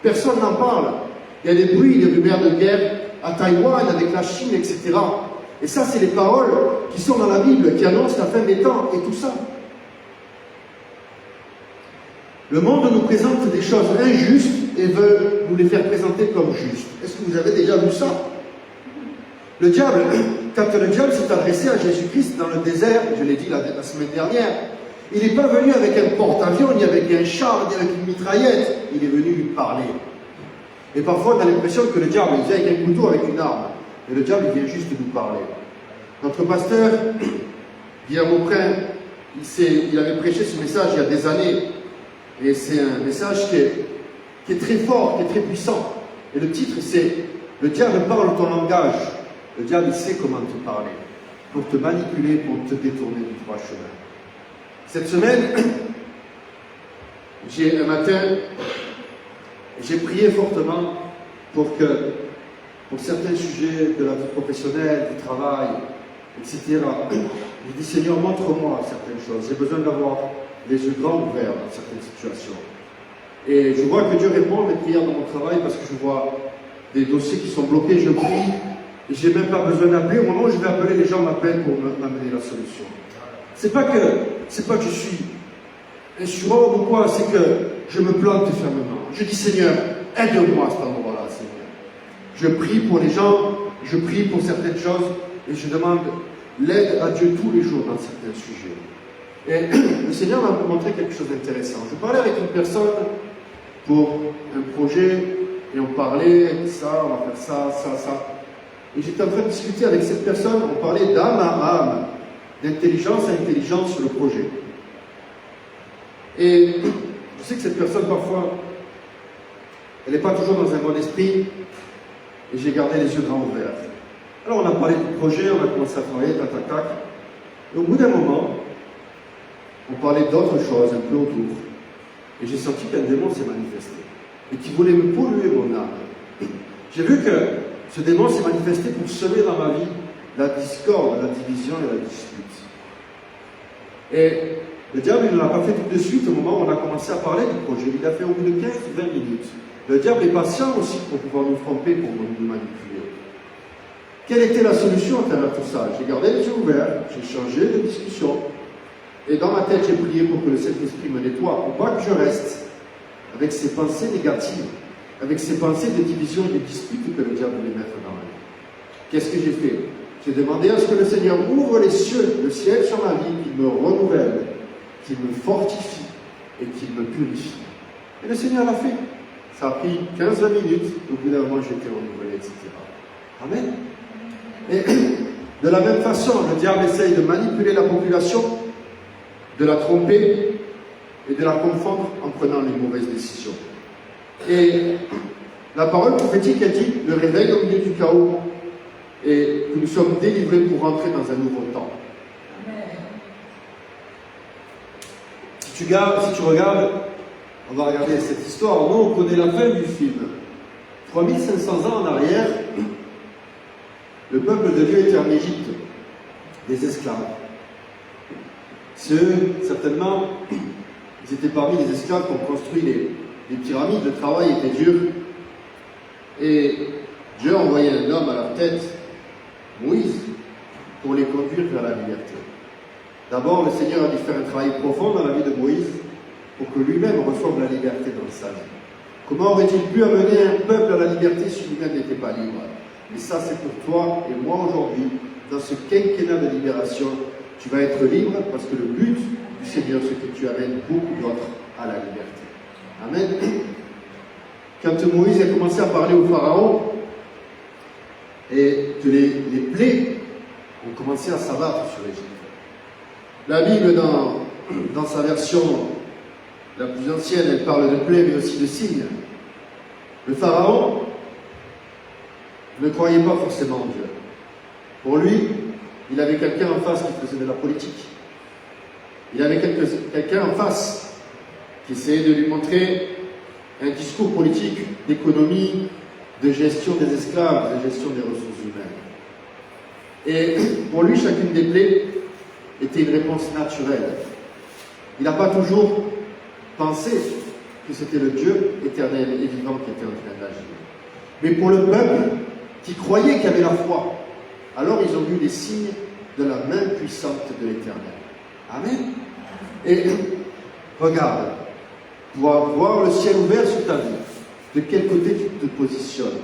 Personne n'en parle. Il y a des bruits, des rumeurs de guerre à Taïwan, avec la Chine, etc. Et ça, c'est les paroles qui sont dans la Bible, qui annoncent la fin des temps et tout ça. Le monde nous présente des choses injustes et veut nous les faire présenter comme justes. Est-ce que vous avez déjà vu ça? Le diable, quand le diable s'est adressé à Jésus-Christ dans le désert, je l'ai dit la semaine dernière, il n'est pas venu avec un porte-avions, ni avec un char, ni avec une mitraillette. Il est venu lui parler. Et parfois, on a l'impression que le diable vient avec un couteau, avec une arme. Et le diable, il vient juste nous parler. Notre pasteur, Guillermo Prin, il avait prêché ce message il y a des années. Et c'est un message qui est très fort, qui est très puissant. Et le titre, c'est « Le diable parle ton langage ». Le diable, il sait comment te parler, pour te manipuler, pour te détourner du droit chemin. Cette semaine, un matin, j'ai prié fortement pour certains sujets de la vie professionnelle, du travail, etc. J'ai dit, Seigneur, montre-moi certaines choses. J'ai besoin d'avoir les yeux grands ouverts dans certaines situations. Et je vois que Dieu répond à mes prières dans mon travail parce que je vois des dossiers qui sont bloqués, je prie, et je n'ai même pas besoin d'appeler. Au moment où je vais appeler, les gens m'appellent pour m'amener la solution. C'est pas que je suis insurant ou quoi, c'est que je me plante fermement. Je dis, Seigneur, aide-moi à cet endroit-là, Seigneur. Je prie pour les gens, je prie pour certaines choses, et je demande l'aide à Dieu tous les jours dans certains sujets. Et le Seigneur m'a montré quelque chose d'intéressant. Je parlais avec une personne pour un projet, et on parlait, ça, on va faire ça, ça, ça. Et j'étais en train de discuter avec cette personne, on parlait d'âme à âme, d'intelligence à intelligence sur le projet. Et je sais que cette personne, parfois, elle n'est pas toujours dans un bon esprit, et j'ai gardé les yeux grands ouverts. Alors on a parlé du projet, on a commencé à travailler, tac, tac, tac. Et au bout d'un moment, on parlait d'autres choses un peu autour. Et j'ai senti qu'un démon s'est manifesté, et qui voulait me polluer mon âme. J'ai vu que ce démon s'est manifesté pour semer dans ma vie la discorde, la division et la dispute. Et le diable, il ne l'a pas fait tout de suite au moment où on a commencé à parler du projet. Il a fait au bout de 15 ou 20 minutes. Le diable est patient aussi pour pouvoir nous tromper, pour nous manipuler. Quelle était la solution à travers tout ça? J'ai gardé les yeux ouverts, j'ai changé de discussion. Et dans ma tête, j'ai prié pour que le Saint-Esprit me nettoie, pour pas que je reste avec ces pensées négatives, avec ces pensées de division et de dispute que le diable voulait mettre dans ma vie. Qu'est-ce que j'ai fait? J'ai demandé à ce que le Seigneur ouvre les cieux, le ciel sur ma vie, qu'il me renouvelle, qu'il me fortifie et qu'il me purifie. Et le Seigneur l'a fait. Ça a pris 15-20 minutes, au bout d'un moment j'étais renouvelé, etc. Amen. Et de la même façon, le diable essaye de manipuler la population, de la tromper et de la confondre en prenant les mauvaises décisions. Et la parole prophétique a dit le réveil au milieu du chaos et que nous sommes délivrés pour entrer dans un nouveau temps. Si tu regardes On va regarder cette histoire. Nous, on connaît la fin du film. 3500 ans en arrière, le peuple de Dieu était en Égypte, des esclaves. Ceux, certainement, ils étaient parmi les esclaves qui ont construit les pyramides. Le travail était dur. Et Dieu a envoyé un homme à leur tête, Moïse, pour les conduire vers la liberté. D'abord, le Seigneur a dû faire un travail profond dans la vie de Moïse pour que lui-même reçoive la liberté dans sa vie. Comment aurait-il pu amener un peuple à la liberté si lui-même n'était pas libre? Et ça, c'est pour toi et moi aujourd'hui, dans ce quinquennat de libération, tu vas être libre parce que le but du Seigneur, c'est que tu amènes beaucoup d'autres à la liberté. Amen. Quand Moïse a commencé à parler au Pharaon, et que les plaies ont commencé à s'abattre sur l'Égypte. La Bible, dans sa version la plus ancienne, elle parle de plaies, mais aussi de signes. Le Pharaon ne croyait pas forcément en Dieu. Pour lui, il avait quelqu'un en face qui faisait de la politique. Il avait quelqu'un en face qui essayait de lui montrer un discours politique d'économie, de gestion des esclaves, de gestion des ressources humaines. Et pour lui, chacune des plaies était une réponse naturelle. Il n'a pas toujours pensé que c'était le Dieu éternel et vivant qui était en train d'agir. Mais pour le peuple qui croyait qu'il y avait la foi, alors ils ont vu les signes de la main puissante de l'Éternel. Amen. Et regarde, pour avoir le ciel ouvert sur ta vie, de quel côté tu te positionnes?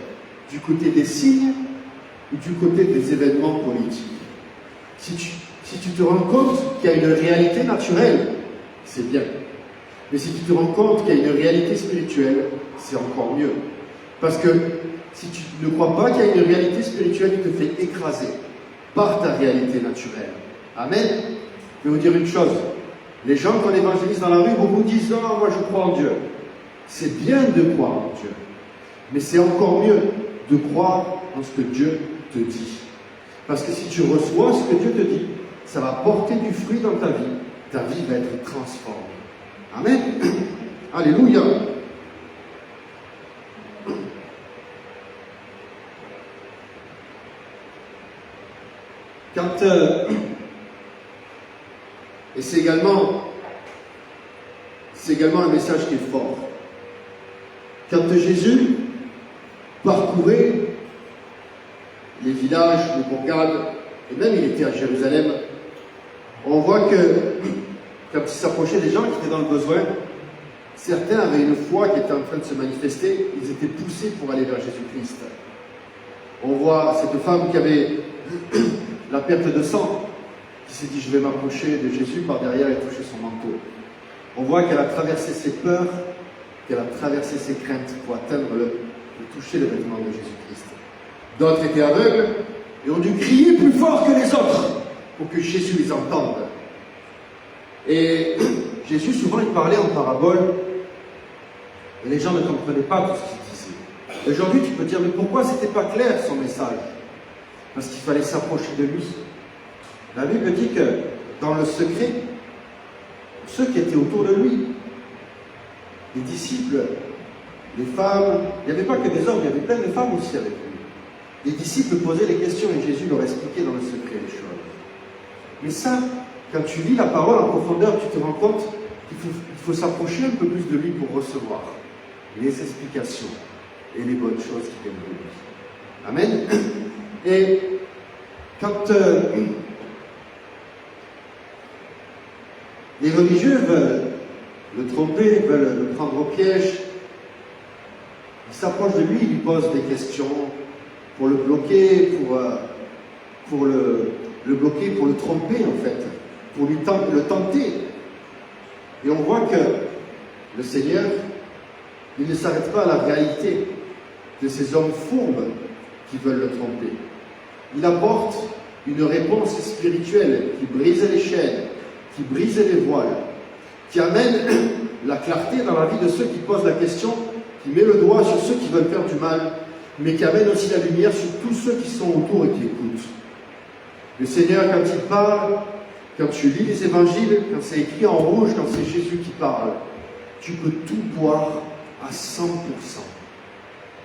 Du côté des signes ou du côté des événements politiques? Si tu te rends compte qu'il y a une réalité naturelle, c'est bien. Mais si tu te rends compte qu'il y a une réalité spirituelle, c'est encore mieux. Parce que si tu ne crois pas qu'il y a une réalité spirituelle qui te fait écraser par ta réalité naturelle. Amen. Je vais vous dire une chose. Les gens qu'on évangélise dans la rue, beaucoup disent « Ah, moi je crois en Dieu ». C'est bien de croire en Dieu. Mais c'est encore mieux de croire en ce que Dieu te dit. Parce que si tu reçois ce que Dieu te dit, ça va porter du fruit dans ta vie va être transformée. Amen. Alléluia. Et c'est également un message qui est fort. Quand Jésus parcourait les villages, les bourgades, et même il était à Jérusalem, on voit que quand il s'approchait des gens qui étaient dans le besoin, certains avaient une foi qui était en train de se manifester, ils étaient poussés pour aller vers Jésus-Christ. On voit cette femme qui avait la perte de sang, qui s'est dit je vais m'approcher de Jésus par derrière et toucher son manteau. On voit qu'elle a traversé ses peurs, qu'elle a traversé ses craintes pour atteindre pour toucher le vêtement de Jésus-Christ. D'autres étaient aveugles et ont dû crier plus fort que les autres pour que Jésus les entende. Et Jésus, souvent, il parlait en parabole et les gens ne comprenaient pas tout ce qu'il disait. Aujourd'hui, tu peux dire, mais pourquoi c'était pas clair son message? Parce qu'il fallait s'approcher de lui. La Bible dit que dans le secret, ceux qui étaient autour de lui, les disciples, les femmes, il n'y avait pas que des hommes, il y avait plein de femmes aussi avec lui. Les disciples posaient les questions et Jésus leur expliquait dans le secret les choses. Mais ça, quand tu lis la parole en profondeur, tu te rends compte qu'il faut s'approcher un peu plus de lui pour recevoir les explications et les bonnes choses qui viennent de lui. Amen. Et quand les religieux veulent le tromper, veulent le prendre au piège, ils s'approchent de lui, ils lui posent des questions pour le bloquer, pour le bloquer, pour le tromper en fait, pour le tenter. Et on voit que le Seigneur, il ne s'arrête pas à la réalité de ces hommes fourbes qui veulent le tromper. Il apporte une réponse spirituelle qui brise les chaînes, qui brise les voiles, qui amène la clarté dans la vie de ceux qui posent la question, qui met le doigt sur ceux qui veulent faire du mal, mais qui amène aussi la lumière sur tous ceux qui sont autour et qui écoutent. Le Seigneur, quand il parle, quand tu lis les évangiles, quand c'est écrit en rouge, quand c'est Jésus qui parle, tu peux tout boire à 100%.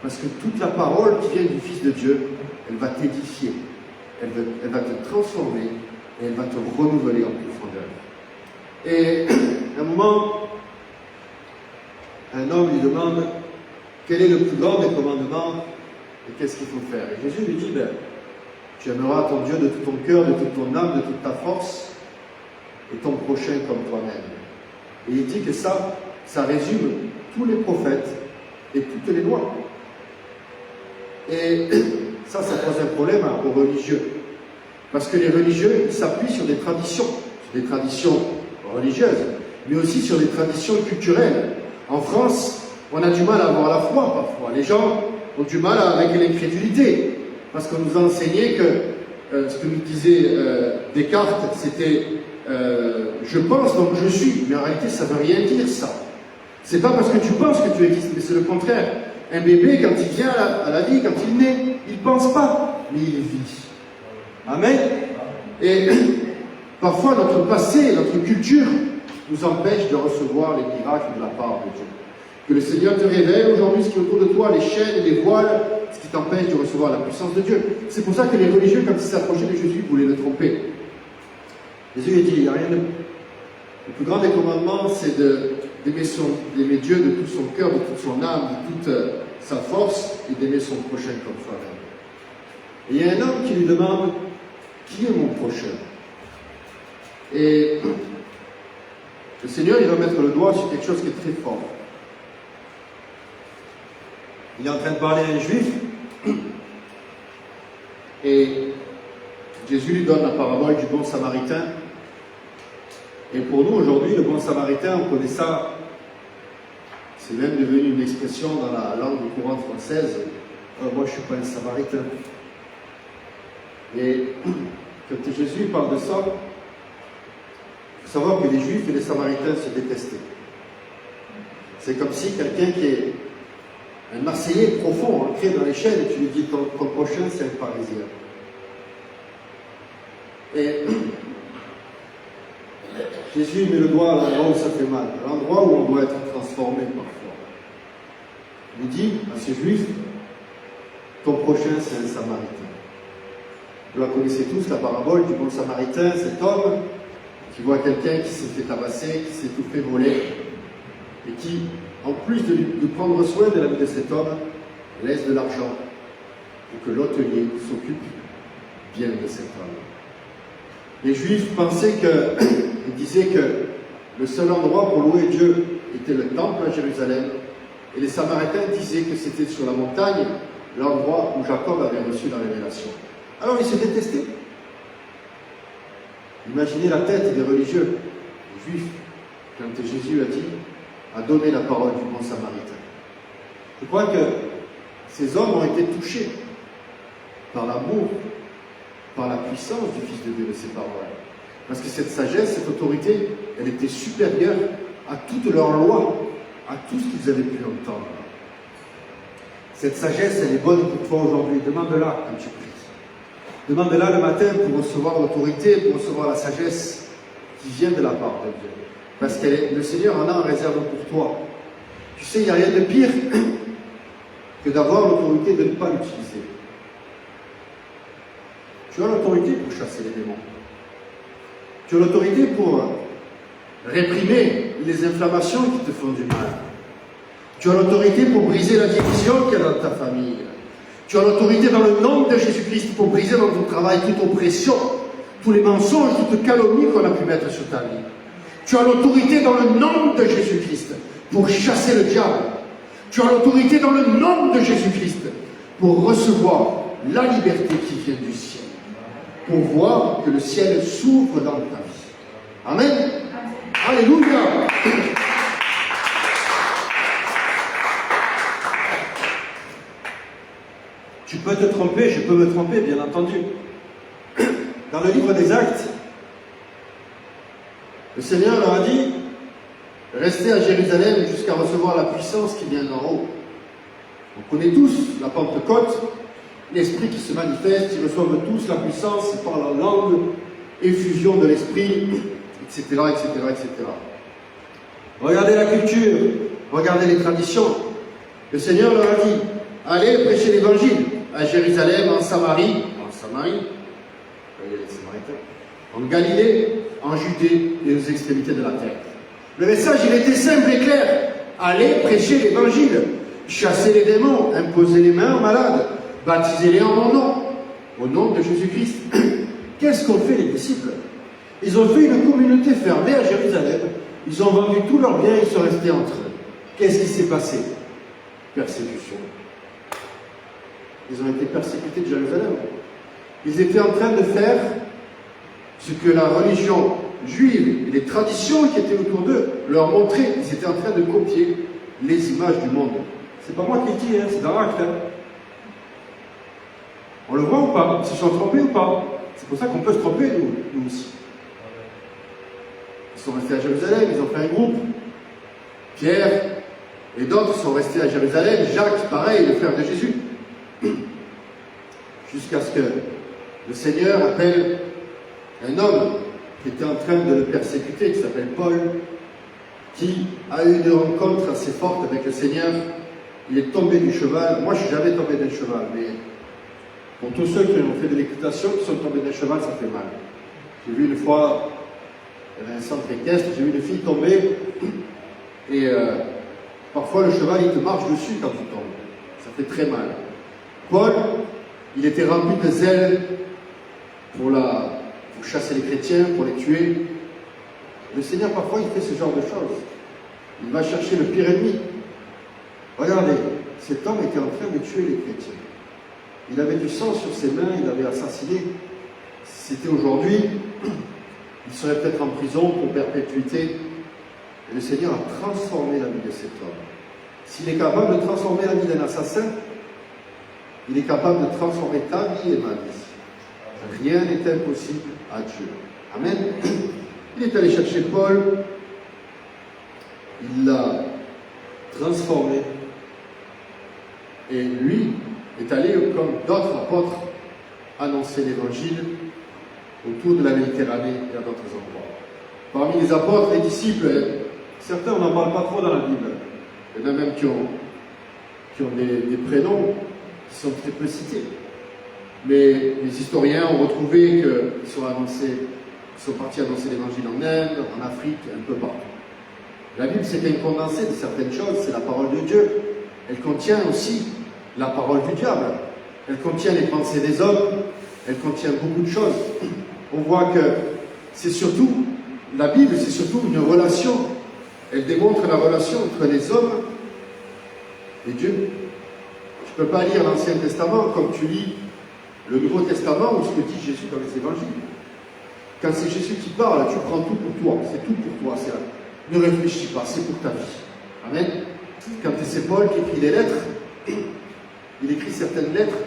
Parce que toute la parole qui vient du Fils de Dieu, elle va t'édifier, elle va te transformer et elle va te renouveler en profondeur. Et à un moment, un homme lui demande quel est le plus grand des commandements et qu'est-ce qu'il faut faire. Et Jésus lui dit, tu aimeras ton Dieu de tout ton cœur, de toute ton âme, de toute ta force et ton prochain comme toi-même. Et il dit que ça résume tous les prophètes et toutes les lois. Et ça pose un problème aux religieux. Parce que les religieux, ils s'appuient sur des traditions religieuses, mais aussi sur des traditions culturelles. En France, on a du mal à avoir la foi parfois. Les gens ont du mal avec l'incrédulité. Parce qu'on nous a enseigné que ce que nous disait Descartes, c'était je pense donc je suis. Mais en réalité, ça ne veut rien dire ça. C'est pas parce que tu penses que tu existes, mais c'est le contraire. Un bébé, quand il vient à la vie, quand il naît, il ne pense pas, mais il vit. Amen. Et parfois, notre passé, notre culture nous empêche de recevoir les miracles de la part de Dieu. Que le Seigneur te révèle aujourd'hui ce qui est autour de toi, les chaînes, les voiles, ce qui t'empêche de recevoir la puissance de Dieu. C'est pour ça que les religieux, quand ils s'approchaient de Jésus, voulaient le tromper. Jésus a dit, il n'y a rien de... Le plus grand des commandements, c'est d'aimer Dieu de tout son cœur, de toute son âme, de toute sa force, et d'aimer son prochain comme soi-même. Et il y a un homme qui lui demande, qui est mon prochain? Et le Seigneur, il va mettre le doigt sur quelque chose qui est très fort. Il est en train de parler à un juif, et Jésus lui donne la parabole du bon samaritain. Et pour nous, aujourd'hui, le bon samaritain, on connaît ça, c'est même devenu une expression dans la langue courante française. Moi, je ne suis pas un samaritain. Et quand Jésus parle de ça, il faut savoir que les Juifs et les Samaritains se détestaient. C'est comme si quelqu'un qui est un Marseillais profond, ancré dans les chaînes, et tu lui dis ton prochain, c'est un Parisien. Et Jésus met le doigt à l'endroit où ça fait mal, à l'endroit où on doit être transformé parfois. Il dit à ces Juifs, ton prochain, c'est un Samaritain. Vous la connaissez tous, la parabole du bon Samaritain, cet homme qui voit quelqu'un qui s'est fait tabasser, qui s'est tout fait voler, et qui, en plus de prendre soin de la vie de cet homme, laisse de l'argent pour que l'hôtelier s'occupe bien de cet homme. Les Juifs pensaient ils disaient que le seul endroit pour louer Dieu était le temple à Jérusalem, et les Samaritains disaient que c'était sur la montagne, l'endroit où Jacob avait reçu la révélation. Alors ils se détestaient. Imaginez la tête des religieux, des Juifs, quand Jésus a donné la parole du bon Samaritain. Je crois que ces hommes ont été touchés par l'amour, par la puissance du Fils de Dieu de ses paroles. Parce que cette sagesse, cette autorité, elle était supérieure à toutes leurs lois, à tout ce qu'ils avaient pu entendre. Cette sagesse, elle est bonne pour toi aujourd'hui. Demande-la quand tu pries. Demande-la le matin pour recevoir l'autorité, pour recevoir la sagesse qui vient de la part de Dieu. Parce que le Seigneur en a en réserve pour toi. Tu sais, il n'y a rien de pire que d'avoir l'autorité de ne pas l'utiliser. Tu as l'autorité pour chasser les démons. Tu as l'autorité pour réprimer les inflammations qui te font du mal. Tu as l'autorité pour briser la division qu'il y a dans ta famille. Tu as l'autorité dans le nom de Jésus-Christ pour briser dans ton travail toute oppression, tous les mensonges, toute calomnie qu'on a pu mettre sur ta vie. Tu as l'autorité dans le nom de Jésus-Christ pour chasser le diable. Tu as l'autorité dans le nom de Jésus-Christ pour recevoir la liberté qui vient du ciel. Pour voir que le ciel s'ouvre dans ta vie. Amen. Alléluia. Tu peux te tromper, je peux me tromper, bien entendu. Dans le livre des Actes, le Seigneur leur a dit, restez à Jérusalem jusqu'à recevoir la puissance qui vient d'en haut. On connaît tous la Pentecôte, l'Esprit qui se manifeste, ils reçoivent tous la puissance, ils parlent en langue, effusion de l'Esprit, etc., etc., etc. regardez la culture, regardez les traditions. Le Seigneur leur a dit, allez prêcher l'évangile à Jérusalem, en Samarie, les Samaritains, en Galilée, en Judée et aux extrémités de la terre. Le message, il était simple et clair. Allez prêcher l'évangile, chassez les démons, imposez les mains aux malades, baptisez-les en mon nom, au nom de Jésus-Christ. Qu'est-ce qu'ont fait les disciples? Ils ont fait une communauté fermée à Jérusalem. Ils ont vendu tous leurs biens et ils sont restés entre eux. Qu'est-ce qui s'est passé? Persécution. Ils ont été persécutés de Jérusalem. Ils étaient en train de faire ce que la religion juive et les traditions qui étaient autour d'eux leur montraient. Ils étaient en train de copier les images du monde. C'est pas moi qui le dis, c'est dans l'acte. On le voit ou pas? Ils se sont trompés ou pas? C'est pour ça qu'on peut se tromper, nous aussi. Ils sont restés à Jérusalem, ils ont fait un groupe. Pierre et d'autres sont restés à Jérusalem. Jacques, pareil, le frère de Jésus. Jusqu'à ce que le Seigneur appelle un homme qui était en train de le persécuter, qui s'appelle Paul, qui a eu une rencontre assez forte avec le Seigneur. Il est tombé du cheval. Moi, je ne suis jamais tombé d'un cheval, mais pour tous ceux qui ont fait de l'équitation, qui sont tombés d'un cheval, ça fait mal. J'ai vu une fois, il y avait un centre équestre, j'ai vu une fille tomber, et parfois le cheval, il te marche dessus quand tu tombes. Ça fait très mal. Paul, il était rempli de zèle pour chasser les chrétiens, pour les tuer. Le Seigneur, parfois, il fait ce genre de choses. Il va chercher le pire ennemi. Regardez, cet homme était en train de tuer les chrétiens. Il avait du sang sur ses mains, il avait assassiné. Si c'était aujourd'hui, il serait peut-être en prison pour perpétuité. Et le Seigneur a transformé la vie de cet homme. S'il est capable de transformer la vie d'un assassin, il est capable de transformer ta vie et ma vie. Rien n'est impossible à Dieu. Amen. Il est allé chercher Paul, il l'a transformé, et lui est allé, comme d'autres apôtres, annoncer l'évangile autour de la Méditerranée et à d'autres endroits. Parmi les apôtres, les disciples, certains on n'en parle pas trop dans la Bible. Il y en a même qui ont des prénoms qui sont très peu cités. Mais les historiens ont retrouvé qu'ils sont partis annoncer l'évangile en Inde, en Afrique, un peu partout. La Bible, c'est un condensé de certaines choses, c'est la parole de Dieu. Elle contient aussi la parole du diable. Elle contient les pensées des hommes, elle contient beaucoup de choses. On voit que c'est surtout, la Bible, c'est surtout une relation. Elle démontre la relation entre les hommes et Dieu. Tu ne peux pas lire l'Ancien Testament comme tu lis le Nouveau Testament ou ce que dit Jésus dans les Évangiles. Quand c'est Jésus qui parle, tu prends tout pour toi. C'est tout pour toi. Ne réfléchis pas, c'est pour ta vie. Amen. Quand c'est Paul qui écrit des lettres, il écrit certaines lettres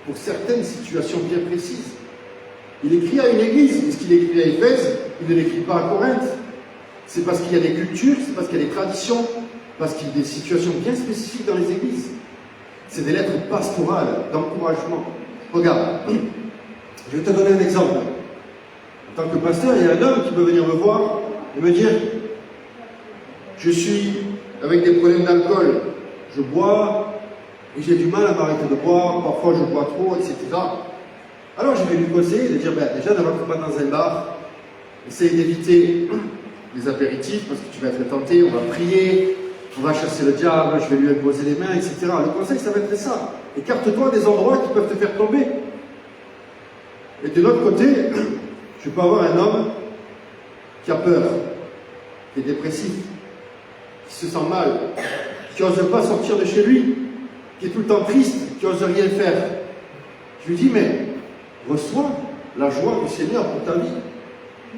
pour certaines situations bien précises. Il écrit à une église, mais ce qu'il écrit à Éphèse, il ne l'écrit pas à Corinthe. C'est parce qu'il y a des cultures, c'est parce qu'il y a des traditions, parce qu'il y a des situations bien spécifiques dans les églises. C'est des lettres pastorales, d'encouragement. Regarde, je vais te donner un exemple. En tant que pasteur, il y a un homme qui peut venir me voir et me dire « Je suis avec des problèmes d'alcool, je bois et j'ai du mal à m'arrêter de boire, parfois je bois trop, etc. » Alors je vais lui conseiller de dire déjà ne rentre pas dans un bar, essaye d'éviter les apéritifs parce que tu vas être tenté, on va prier, on va chasser le diable, je vais lui imposer les mains, etc. Le conseil, ça va être ça. Écarte-toi des endroits qui peuvent te faire tomber. Et de l'autre côté, je peux avoir un homme qui a peur, qui est dépressif, qui se sent mal, qui n'ose pas sortir de chez lui, qui est tout le temps triste, qui n'ose rien faire. Je lui dis, mais reçois la joie du Seigneur pour ta vie.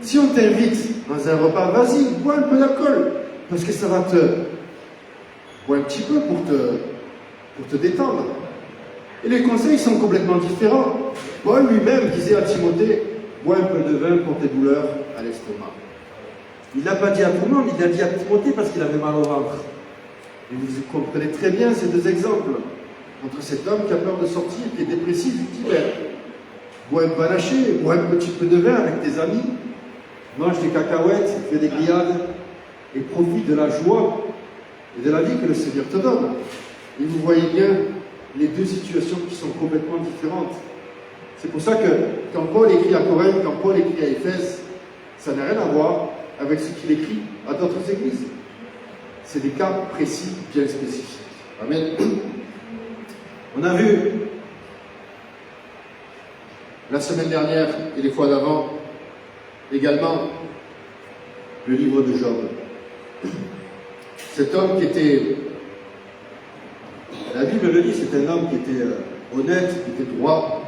Si on t'invite dans un repas, vas-y, bois un peu d'alcool, parce que ça va te... bois un petit peu pour te détendre. Et les conseils sont complètement différents. Paul lui-même disait à Timothée, bois un peu de vin pour tes douleurs à l'estomac. Il ne l'a pas dit à tout le monde, il l'a dit à Timothée parce qu'il avait mal au ventre. Et vous comprenez très bien ces deux exemples. Entre cet homme qui a peur de sortir, qui est dépressif, il dit, bois un panaché, bois un petit peu de vin avec tes amis, mange des cacahuètes, fais des grillades, et profite de la joie et de la vie que le Seigneur te donne. Et vous voyez bien les deux situations qui sont complètement différentes. C'est pour ça que quand Paul écrit à Corinthe, quand Paul écrit à Éphèse, ça n'a rien à voir avec ce qu'il écrit à d'autres églises. C'est des cas précis, bien spécifiques. Amen. On a vu la semaine dernière et les fois d'avant également le livre de Job. Cet homme qui était, la Bible le dit, c'est un homme qui était honnête, qui était droit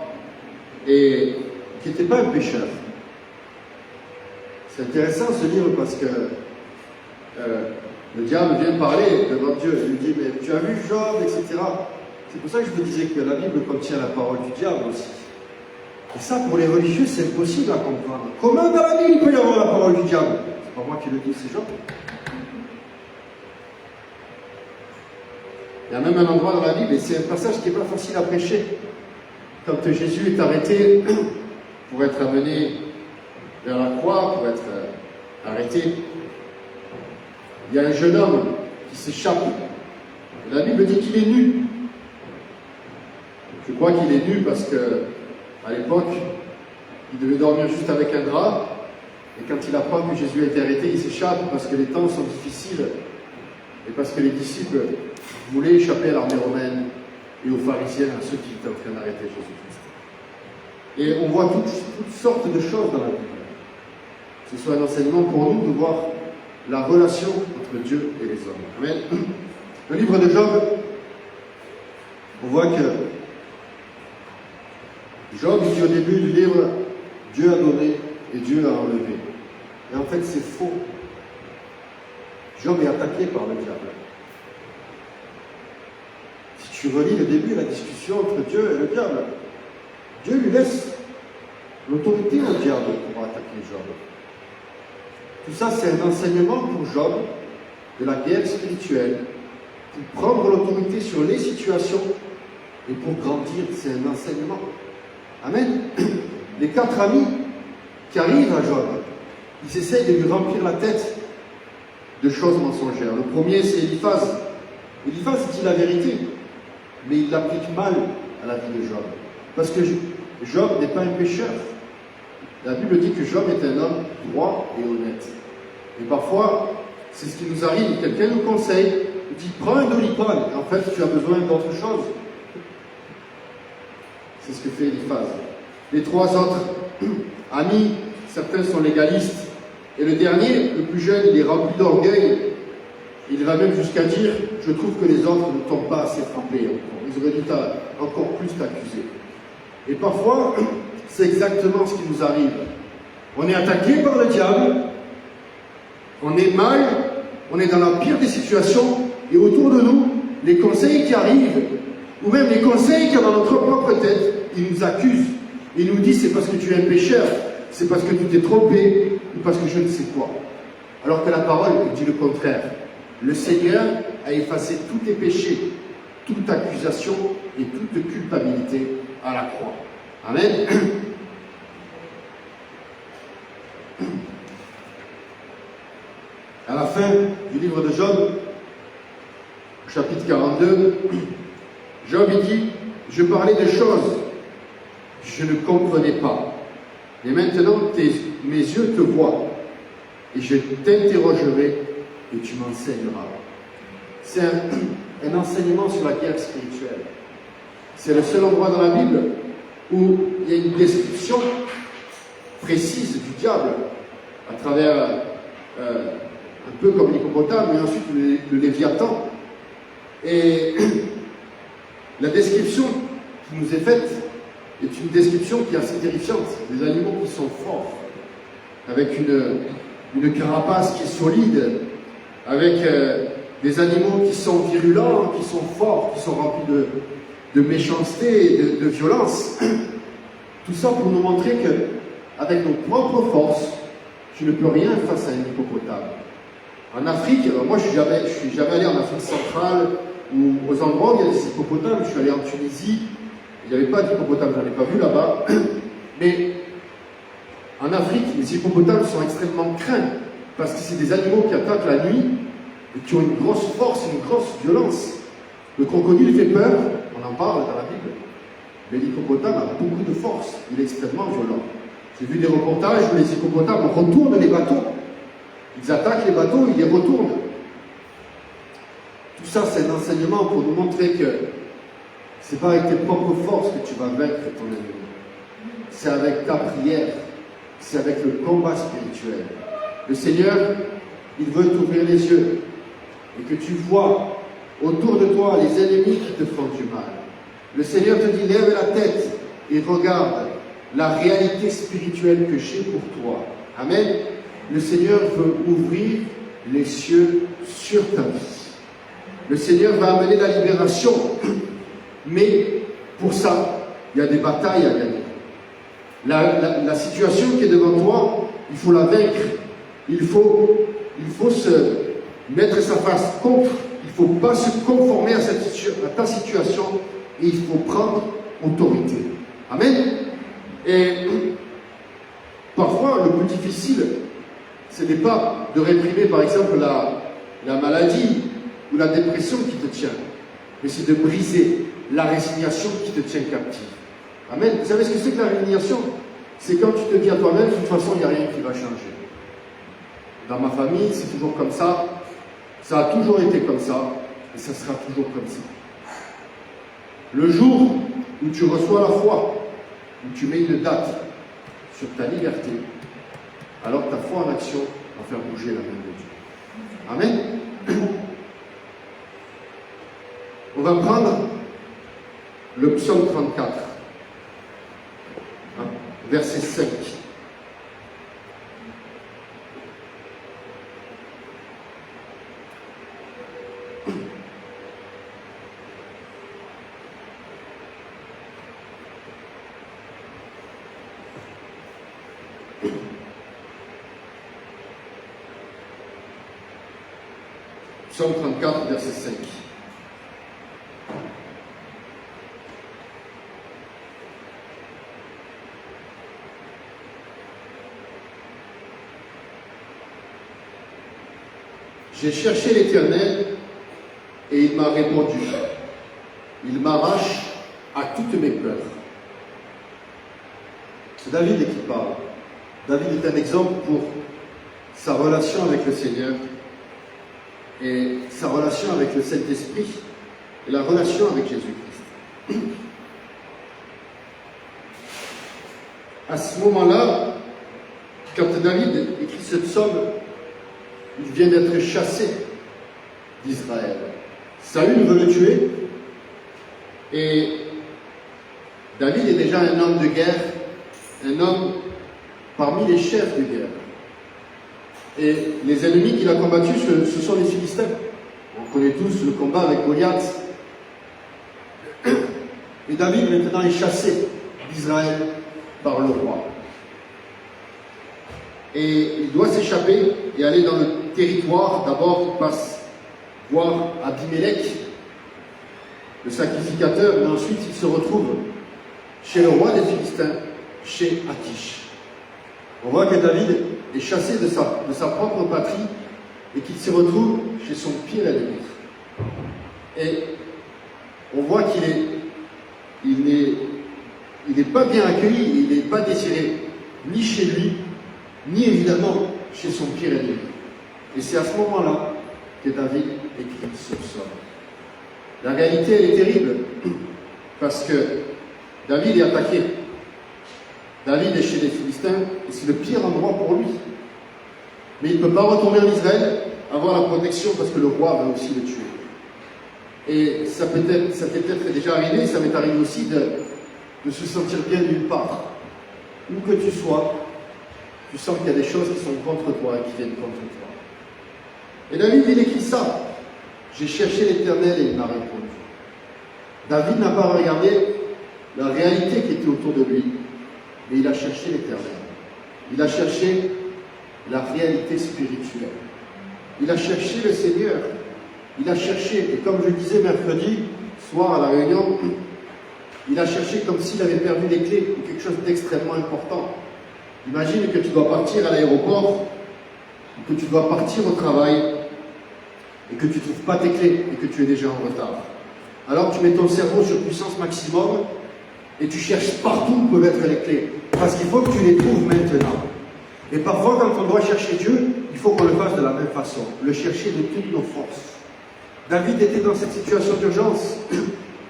et qui n'était pas un pécheur. C'est intéressant ce livre parce que le diable vient parler devant Dieu. Il lui dit, mais tu as vu Job, etc. C'est pour ça que je vous disais que la Bible contient la parole du diable aussi. Et ça, pour les religieux, c'est impossible à comprendre. Comment dans la Bible il peut y avoir la parole du diable? C'est pas moi qui le dis, c'est Job. Il y a même un endroit dans la Bible, et c'est un passage qui n'est pas facile à prêcher. Quand Jésus est arrêté pour être amené vers la croix, pour être arrêté, il y a un jeune homme qui s'échappe. Et la Bible dit qu'il est nu. Je crois qu'il est nu parce que à l'époque, il devait dormir juste avec un drap. Et quand il apprend que Jésus a été arrêté, il s'échappe parce que les temps sont difficiles et parce que les disciples voulaient échapper à l'armée romaine et aux pharisiens, à ceux qui étaient en train d'arrêter Jésus-Christ. Et on voit toutes sortes de choses dans la Bible. Que ce soit un enseignement pour nous de voir la relation entre Dieu et les hommes. Amen. Le livre de Job, on voit que Job dit au début du livre, Dieu a donné et Dieu a enlevé. Et en fait, c'est faux. Job est attaqué par le diable. Si tu relis le début, la discussion entre Dieu et le diable, Dieu lui laisse l'autorité au diable pour attaquer Job. Tout ça, c'est un enseignement pour Job de la guerre spirituelle, pour prendre l'autorité sur les situations et pour grandir. C'est un enseignement. Amen. Les 4 amis qui arrivent à Job, ils essayent de lui remplir la tête de choses mensongères. Le premier, c'est Eliphaz. Eliphaz dit la vérité, mais il l'applique mal à la vie de Job. Parce que Job n'est pas un pécheur. La Bible dit que Job est un homme droit et honnête. Et parfois, c'est ce qui nous arrive. Quelqu'un nous conseille, nous dit prends un doliprane. En fait, tu as besoin d'autre chose. C'est ce que fait Eliphaz. Les 3 autres amis, certains sont légalistes. Et le dernier, le plus jeune, il est rempli d'orgueil. Il va même jusqu'à dire, je trouve que les autres ne t'ont pas assez frappé encore. Ils auraient dû encore plus t'accuser. Et parfois, c'est exactement ce qui nous arrive. On est attaqué par le diable, on est mal, on est dans la pire des situations, et autour de nous, les conseils qui arrivent, ou même les conseils qu'il y a dans notre propre tête, ils nous accusent. Ils nous disent c'est parce que tu es un pécheur, c'est parce que tu t'es trompé, ou parce que je ne sais quoi. Alors que la parole dit le contraire. Le Seigneur a effacé tous tes péchés, toute accusation et toute culpabilité à la croix. Amen. À la fin du livre de Job, chapitre 42, Job il dit, je parlais de choses, je ne comprenais pas. Et maintenant, mes yeux te voient, et je t'interrogerai, et tu m'enseigneras. C'est un enseignement sur la guerre spirituelle. C'est le seul endroit dans la Bible où il y a une description précise du diable, à travers un peu comme l'hippopotame, mais ensuite le léviathan. Et la description qui nous est faite est une description qui est assez terrifiante. Des animaux qui sont forts, avec une carapace qui est solide, avec des animaux qui sont virulents, qui sont forts, qui sont remplis de méchanceté et de violence. Tout ça pour nous montrer qu'avec nos propres forces, tu ne peux rien face à un hippopotame. En Afrique, alors moi je suis jamais allé en Afrique centrale ou aux endroits où il y a des hippopotames. Je suis allé en Tunisie, il n'y avait pas d'hippopotame, je n'en ai pas vu là-bas. Mais en Afrique, les hippopotames sont extrêmement craints Parce que c'est des animaux qui attaquent la nuit et qui ont une grosse force, une grosse violence. Le crocodile fait peur, on en parle dans la Bible. Mais l'hippopotame a beaucoup de force, il est extrêmement violent. J'ai vu des reportages où les hippopotames retournent les bateaux. Ils attaquent les bateaux, ils les retournent. Tout ça, c'est un enseignement pour nous montrer que c'est pas avec tes propres forces que tu vas vaincre ton ennemi. C'est avec ta prière, c'est avec le combat spirituel. Le Seigneur, il veut t'ouvrir les yeux et que tu vois autour de toi les ennemis qui te font du mal. Le Seigneur te dit, lève la tête et regarde la réalité spirituelle que j'ai pour toi. Amen. Le Seigneur veut ouvrir les cieux sur ta vie. Le Seigneur va amener la libération, mais pour ça, il y a des batailles à gagner. La situation qui est devant toi, il faut la vaincre. Il faut se mettre sa face contre. Il ne faut pas se conformer à ta situation et il faut prendre autorité. Amen. Et parfois, le plus difficile, ce n'est pas de réprimer, par exemple, la maladie ou la dépression qui te tient, mais c'est de briser la résignation qui te tient captive. Amen. Vous savez ce que c'est que la résignation? C'est quand tu te dis à toi-même, de toute façon, il n'y a rien qui va changer. Dans ma famille, c'est toujours comme ça. Ça a toujours été comme ça. Et ça sera toujours comme ça. Le jour où tu reçois la foi, où tu mets une date sur ta liberté, alors ta foi en action va faire bouger la main de Dieu. Amen. On va prendre le psaume 34, verset 5. Psaume 34, verset 5. J'ai cherché l'Éternel et il m'a répondu. Il m'arrache à toutes mes peurs. C'est David qui parle. David est un exemple pour sa relation avec le Seigneur et sa relation avec le Saint-Esprit et la relation avec Jésus-Christ. À ce moment-là, quand David écrit ce psaume, il vient d'être chassé d'Israël. Saül veut le tuer et David est déjà un homme de guerre, un homme parmi les chefs de guerre. Et les ennemis qu'il a combattus, ce sont les Philistins. On connaît tous le combat avec Goliath. Et David maintenant est chassé d'Israël par le roi. Et il doit s'échapper et aller dans le territoire. D'abord, il passe voir Abimelech, le sacrificateur, mais ensuite il se retrouve chez le roi des Philistins, chez Achish. On voit que David est chassé de sa propre patrie et qu'il se retrouve chez son pire ennemi. Et on voit qu'il n'est pas bien accueilli, il n'est pas désiré, ni chez lui, ni évidemment chez son pire ennemi. Et c'est à ce moment-là que David écrit ce psaume. La réalité, elle est terrible, parce que David est attaqué. David est chez les Philistins, et c'est le pire endroit pour lui. Mais il ne peut pas retourner en Israël, avoir la protection, parce que le roi va aussi le tuer. Et ça t'est peut-être déjà arrivé, ça m'est arrivé aussi de se sentir bien nulle part. Où que tu sois, tu sens qu'il y a des choses qui sont contre toi et qui viennent contre toi. Et David, il écrit ça. J'ai cherché l'Éternel et il m'a répondu. David n'a pas regardé la réalité qui était autour de lui, mais il a cherché l'Éternel. Il a cherché la réalité spirituelle. Il a cherché le Seigneur. Il a cherché, et comme je disais mercredi soir à la réunion, il a cherché comme s'il avait perdu les clés ou quelque chose d'extrêmement important. Imagine que tu dois partir à l'aéroport ou que tu dois partir au travail et que tu ne trouves pas tes clés et que tu es déjà en retard. Alors tu mets ton cerveau sur puissance maximum et tu cherches partout où peuvent être les clés. Parce qu'il faut que tu les trouves maintenant. Et parfois, quand on doit chercher Dieu, il faut qu'on le fasse de la même façon, le chercher de toutes nos forces. David était dans cette situation d'urgence.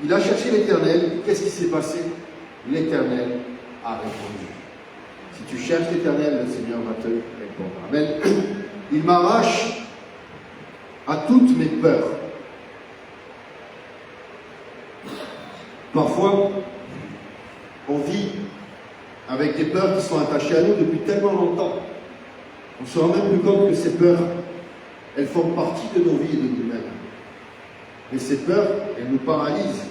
Il a cherché l'Éternel. Qu'est-ce qui s'est passé? L'Éternel a répondu. Si tu cherches l'Éternel, le Seigneur va te répondre. Amen. Il m'arrache à toutes mes peurs. Parfois, on vit avec des peurs qui sont attachées à nous depuis tellement longtemps. On ne se rend même plus compte que ces peurs, elles font partie de nos vies et de nous-mêmes. Mais ces peurs, elles nous paralysent.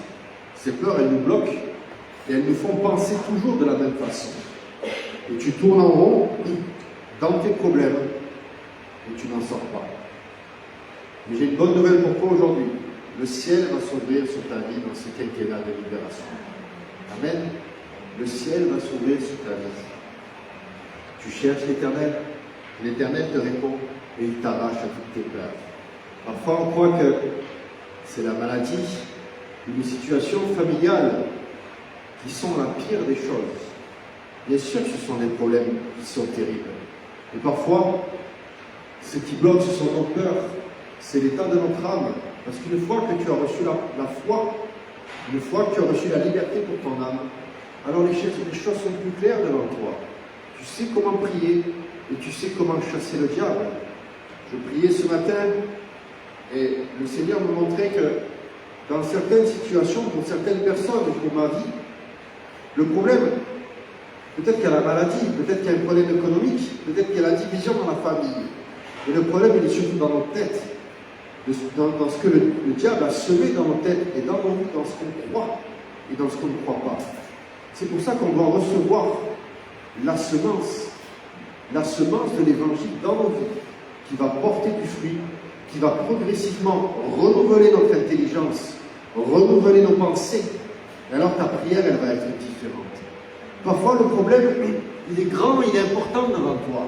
Ces peurs, elles nous bloquent. Et elles nous font penser toujours de la même façon. Et tu tournes en rond dans tes problèmes et tu n'en sors pas. Mais j'ai une bonne nouvelle pour toi aujourd'hui. Le ciel va s'ouvrir sur ta vie dans ce quinquennat de libération. Amen. Le ciel va s'ouvrir sur ta vie. Tu cherches l'Éternel, l'Éternel te répond et il t'arrache à toutes tes peurs. Parfois on croit que c'est la maladie ou les situations familiales qui sont la pire des choses. Bien sûr que ce sont des problèmes qui sont terribles. Et parfois, ce qui bloque, ce sont nos peurs. C'est l'état de notre âme. Parce qu'une fois que tu as reçu la foi, une fois que tu as reçu la liberté pour ton âme, alors les choses sont plus claires devant toi. Tu sais comment prier et tu sais comment chasser le diable. Je priais ce matin et le Seigneur me montrait que dans certaines situations, pour certaines personnes, pour ma vie, le problème, peut-être qu'il y a la maladie, peut-être qu'il y a un problème économique, peut-être qu'il y a la division dans la famille. Et le problème, il est surtout dans nos têtes, dans ce que le diable a semé dans nos têtes et dans nos vies, dans ce qu'on croit et dans ce qu'on ne croit pas. C'est pour ça qu'on doit recevoir la semence de l'évangile dans nos vies, qui va porter du fruit, qui va progressivement renouveler notre intelligence, renouveler nos pensées. Et alors ta prière, elle va être différente. Parfois, le problème, il est grand, il est important devant toi.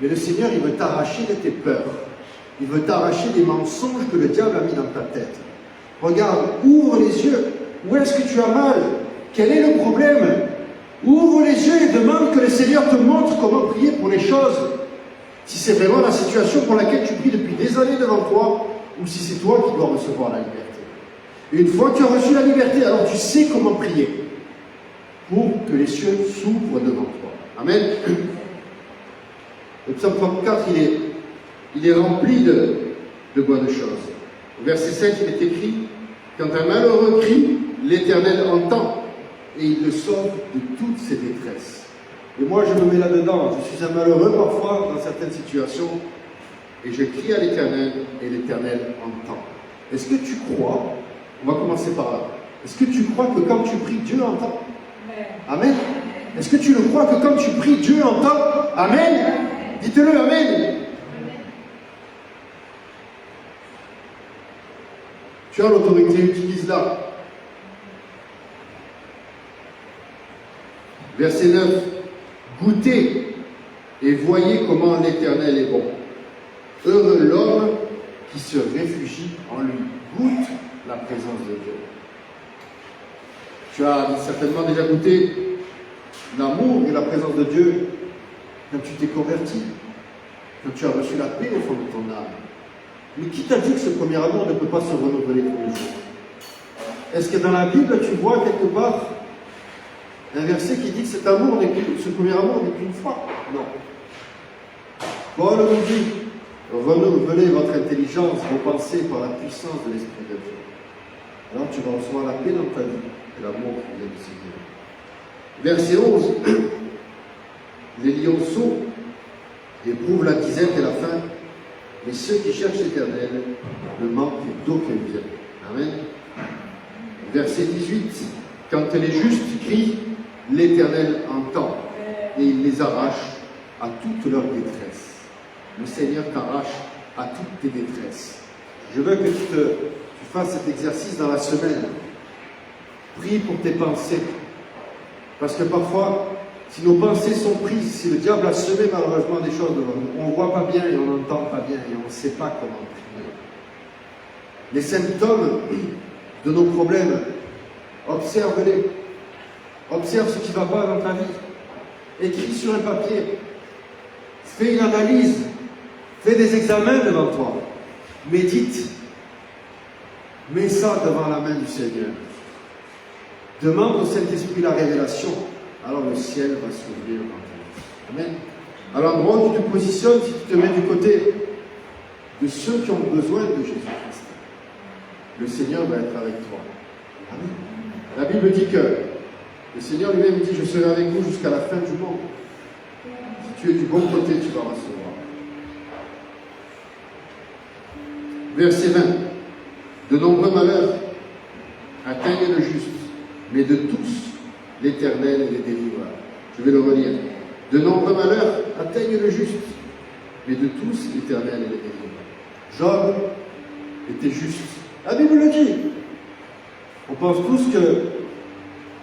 Mais le Seigneur, il veut t'arracher de tes peurs. Il veut t'arracher des mensonges que le diable a mis dans ta tête. Regarde, ouvre les yeux. Où est-ce que tu as mal? Quel est le problème? Ouvre les yeux et demande que le Seigneur te montre comment prier pour les choses. Si c'est vraiment la situation pour laquelle tu pries depuis des années devant toi, ou si c'est toi qui dois recevoir la liberté. Et une fois que tu as reçu la liberté, alors tu sais comment prier pour que les cieux s'ouvrent devant toi. Amen. Le psaume 34, il est rempli de bonnes choses. Au verset 7, il est écrit « Quand un malheureux crie, l'Éternel entend, et il le sauve de toutes ses détresses. » Et moi, je me mets là-dedans. Je suis un malheureux parfois dans certaines situations, et je crie à l'Éternel, et l'Éternel entend. Est-ce que tu crois, on va commencer par là, est-ce que tu crois que quand tu pries, Dieu entend? Amen. Est-ce que tu le crois que quand tu pries, Dieu entend? Amen. Dites-le, Amen. Tu as l'autorité, utilise-la. Verset 9. Goûtez et voyez comment l'Éternel est bon. Heureux l'homme qui se réfugie en lui. Goûte la présence de Dieu. Tu as certainement déjà goûté l'amour et la présence de Dieu quand tu t'es converti, quand tu as reçu la paix au fond de ton âme. Mais qui t'a dit que ce premier amour ne peut pas se renouveler tous les jours? Est-ce que dans la Bible, tu vois quelque part un verset qui dit que ce premier amour n'est qu'une fois? Non. Paul nous dit, renouvelez votre intelligence, vos pensées par la puissance de l'Esprit de Dieu. Alors tu vas recevoir la paix dans ta vie et l'amour qui vient du Seigneur. Verset 11. Les lionceaux éprouvent la disette et la faim, mais ceux qui cherchent l'Éternel ne manquent d'aucun bien. Amen. Verset 18. Quand les justes crient, l'Éternel entend et il les arrache à toute leur détresse. Le Seigneur t'arrache à toutes tes détresses. Je veux que tu fasses cet exercice dans la semaine. Prie pour tes pensées. Parce que parfois, si nos pensées sont prises, si le diable a semé malheureusement des choses devant nous, on ne voit pas bien et on n'entend pas bien et on ne sait pas comment prier. Les symptômes de nos problèmes, observe-les. Observe ce qui ne va pas dans ta vie. Écris sur un papier. Fais une analyse. Fais des examens devant toi. Médite. Mets ça devant la main du Seigneur. Demande au Saint-Esprit la révélation. Alors le ciel va s'ouvrir dans ta vie. Amen. À l'endroit où tu te positionnes, si tu te mets du côté de ceux qui ont besoin de Jésus-Christ, le Seigneur va être avec toi. Amen. La Bible dit que le Seigneur lui-même dit, je serai avec vous jusqu'à la fin du monde. Si tu es du bon côté, tu vas recevoir. Verset 20. De nombreux malheurs atteignent le juste, mais de tous, l'Éternel les délivra. Je vais le relire. De nombreux malheurs atteignent le juste, mais de tous, l'Éternel les délivra. Job était juste. La Bible le dit. On pense tous que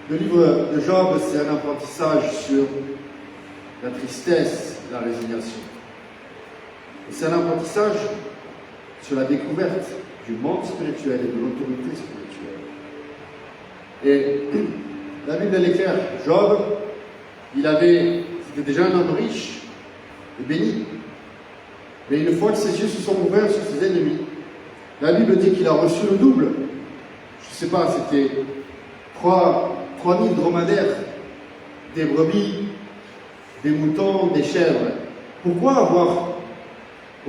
le livre de Job, c'est un apprentissage sur la tristesse, la résignation. Et c'est un apprentissage sur la découverte du monde spirituel et de l'autorité spirituelle. Et la Bible, elle est claire. Job, c'était déjà un homme riche et béni. Mais une fois que ses yeux se sont ouverts sur ses ennemis, la Bible dit qu'il a reçu le double. Je ne sais pas, c'était 3000 dromadaires, des brebis, des moutons, des chèvres. Pourquoi avoir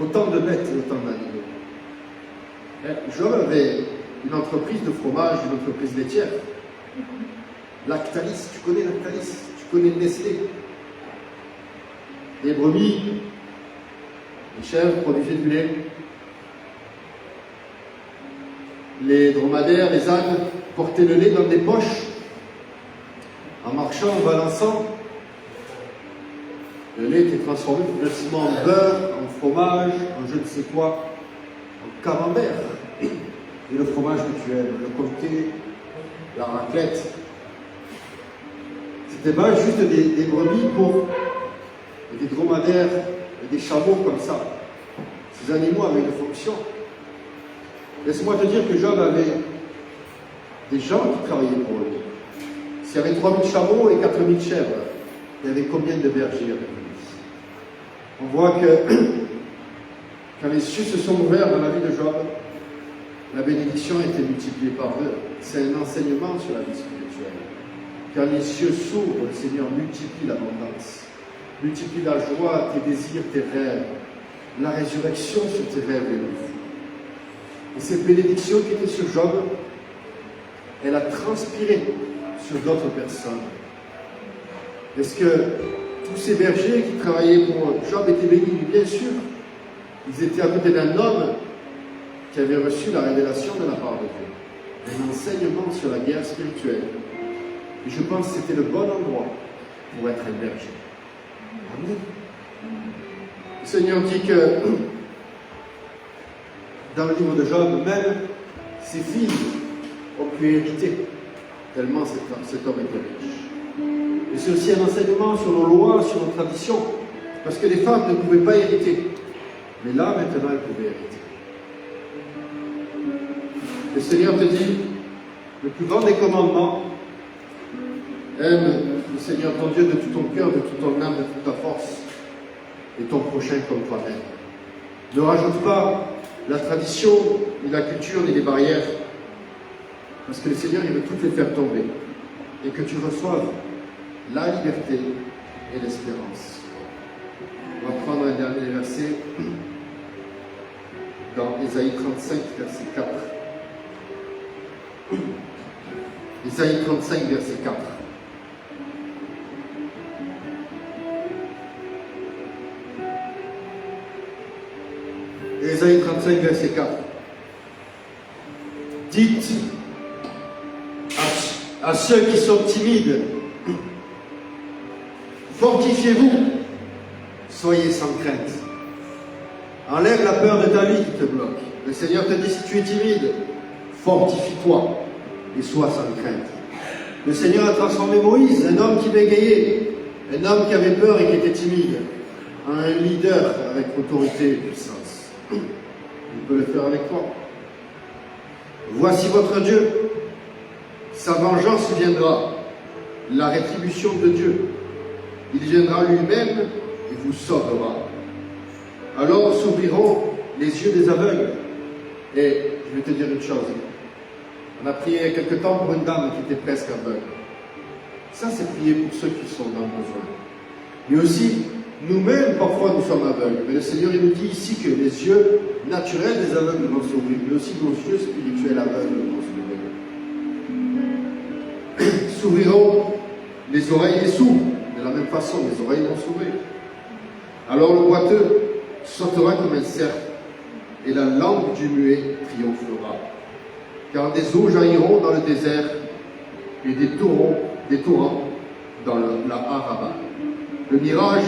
autant de bêtes et autant d'animaux? Job avait une entreprise de fromage, une entreprise laitière. Lactalis, tu connais Lactalis, tu connais Nestlé. Les brebis, les chèvres produisaient du lait. Les dromadaires, les ânes portaient le lait dans des poches en marchant, en balançant. Le lait était transformé progressivement en beurre, en fromage, en je ne sais quoi, en camembert. Et le fromage que tu aimes, le comté, la raclette. C'était pas juste des brebis pour des dromadaires et des chameaux comme ça. Ces animaux avaient une fonction. Laisse-moi te dire que Job avait des gens qui travaillaient pour lui. S'il y avait 3000 chameaux et 4000 chèvres, il y avait combien de bergers avec lui? On voit que quand les cieux se sont ouverts dans la vie de Job, la bénédiction a été multipliée par deux. C'est un enseignement sur la vie spirituelle. Quand les cieux s'ouvrent, le Seigneur multiplie l'abondance, multiplie la joie, tes désirs, tes rêves, la résurrection sur tes rêves et le fou. Et cette bénédiction qui était sur Job, elle a transpiré sur d'autres personnes. Est-ce que tous ces bergers qui travaillaient pour Job étaient bénis? Bien sûr. Ils étaient à côté d'un homme qui avait reçu la révélation de la part de Dieu. Un enseignement sur la guerre spirituelle. Et je pense que c'était le bon endroit pour être un berger. Amen. Le Seigneur dit que dans le livre de Job, même ses filles ont pu hériter, tellement cet homme était riche. Et c'est aussi un enseignement sur nos lois, sur nos traditions, parce que les femmes ne pouvaient pas hériter. Mais là, maintenant, elles pouvaient hériter. Le Seigneur te dit, le plus grand des commandements, aime le Seigneur ton Dieu de tout ton cœur, de toute ton âme, de toute ta force, et ton prochain comme toi-même. Ne rajoute pas la tradition, ni la culture, ni les barrières, parce que le Seigneur, il veut toutes les faire tomber, et que tu reçoives la liberté et l'espérance. On va prendre un dernier verset dans Ésaïe 35, verset 4. Ésaïe 35, verset 4. Ésaïe 35, verset 4. Dites à ceux qui sont timides, fortifiez-vous, soyez sans crainte. Enlève la peur de ta vie qui te bloque. Le Seigneur te dit, si tu es timide, fortifie-toi et sois sans crainte. Le Seigneur a transformé Moïse, un homme qui bégayait, Un homme qui avait peur et qui était timide. Un leader avec autorité et puissance. Il peut le faire avec toi. Voici votre Dieu. Sa vengeance viendra. La rétribution de Dieu. Il viendra lui-même et vous sauvera. Alors s'ouvriront les yeux des aveugles. Et je vais te dire une chose. On a prié il y a quelque temps pour une dame qui était presque aveugle. Ça, c'est prier pour ceux qui sont dans le besoin. Mais aussi, nous-mêmes, parfois, nous sommes aveugles. Mais le Seigneur, il nous dit ici que les yeux naturels des aveugles vont s'ouvrir, mais aussi nos yeux spirituels aveugles vont s'ouvrir. S'ouvriront les oreilles des sourds. De la même façon, les oreilles vont s'ouvrir. Alors le boiteux sautera comme un cerf, et la langue du muet triomphera. Car des eaux jailliront dans le désert, et des torrents dans la Araba. Le mirage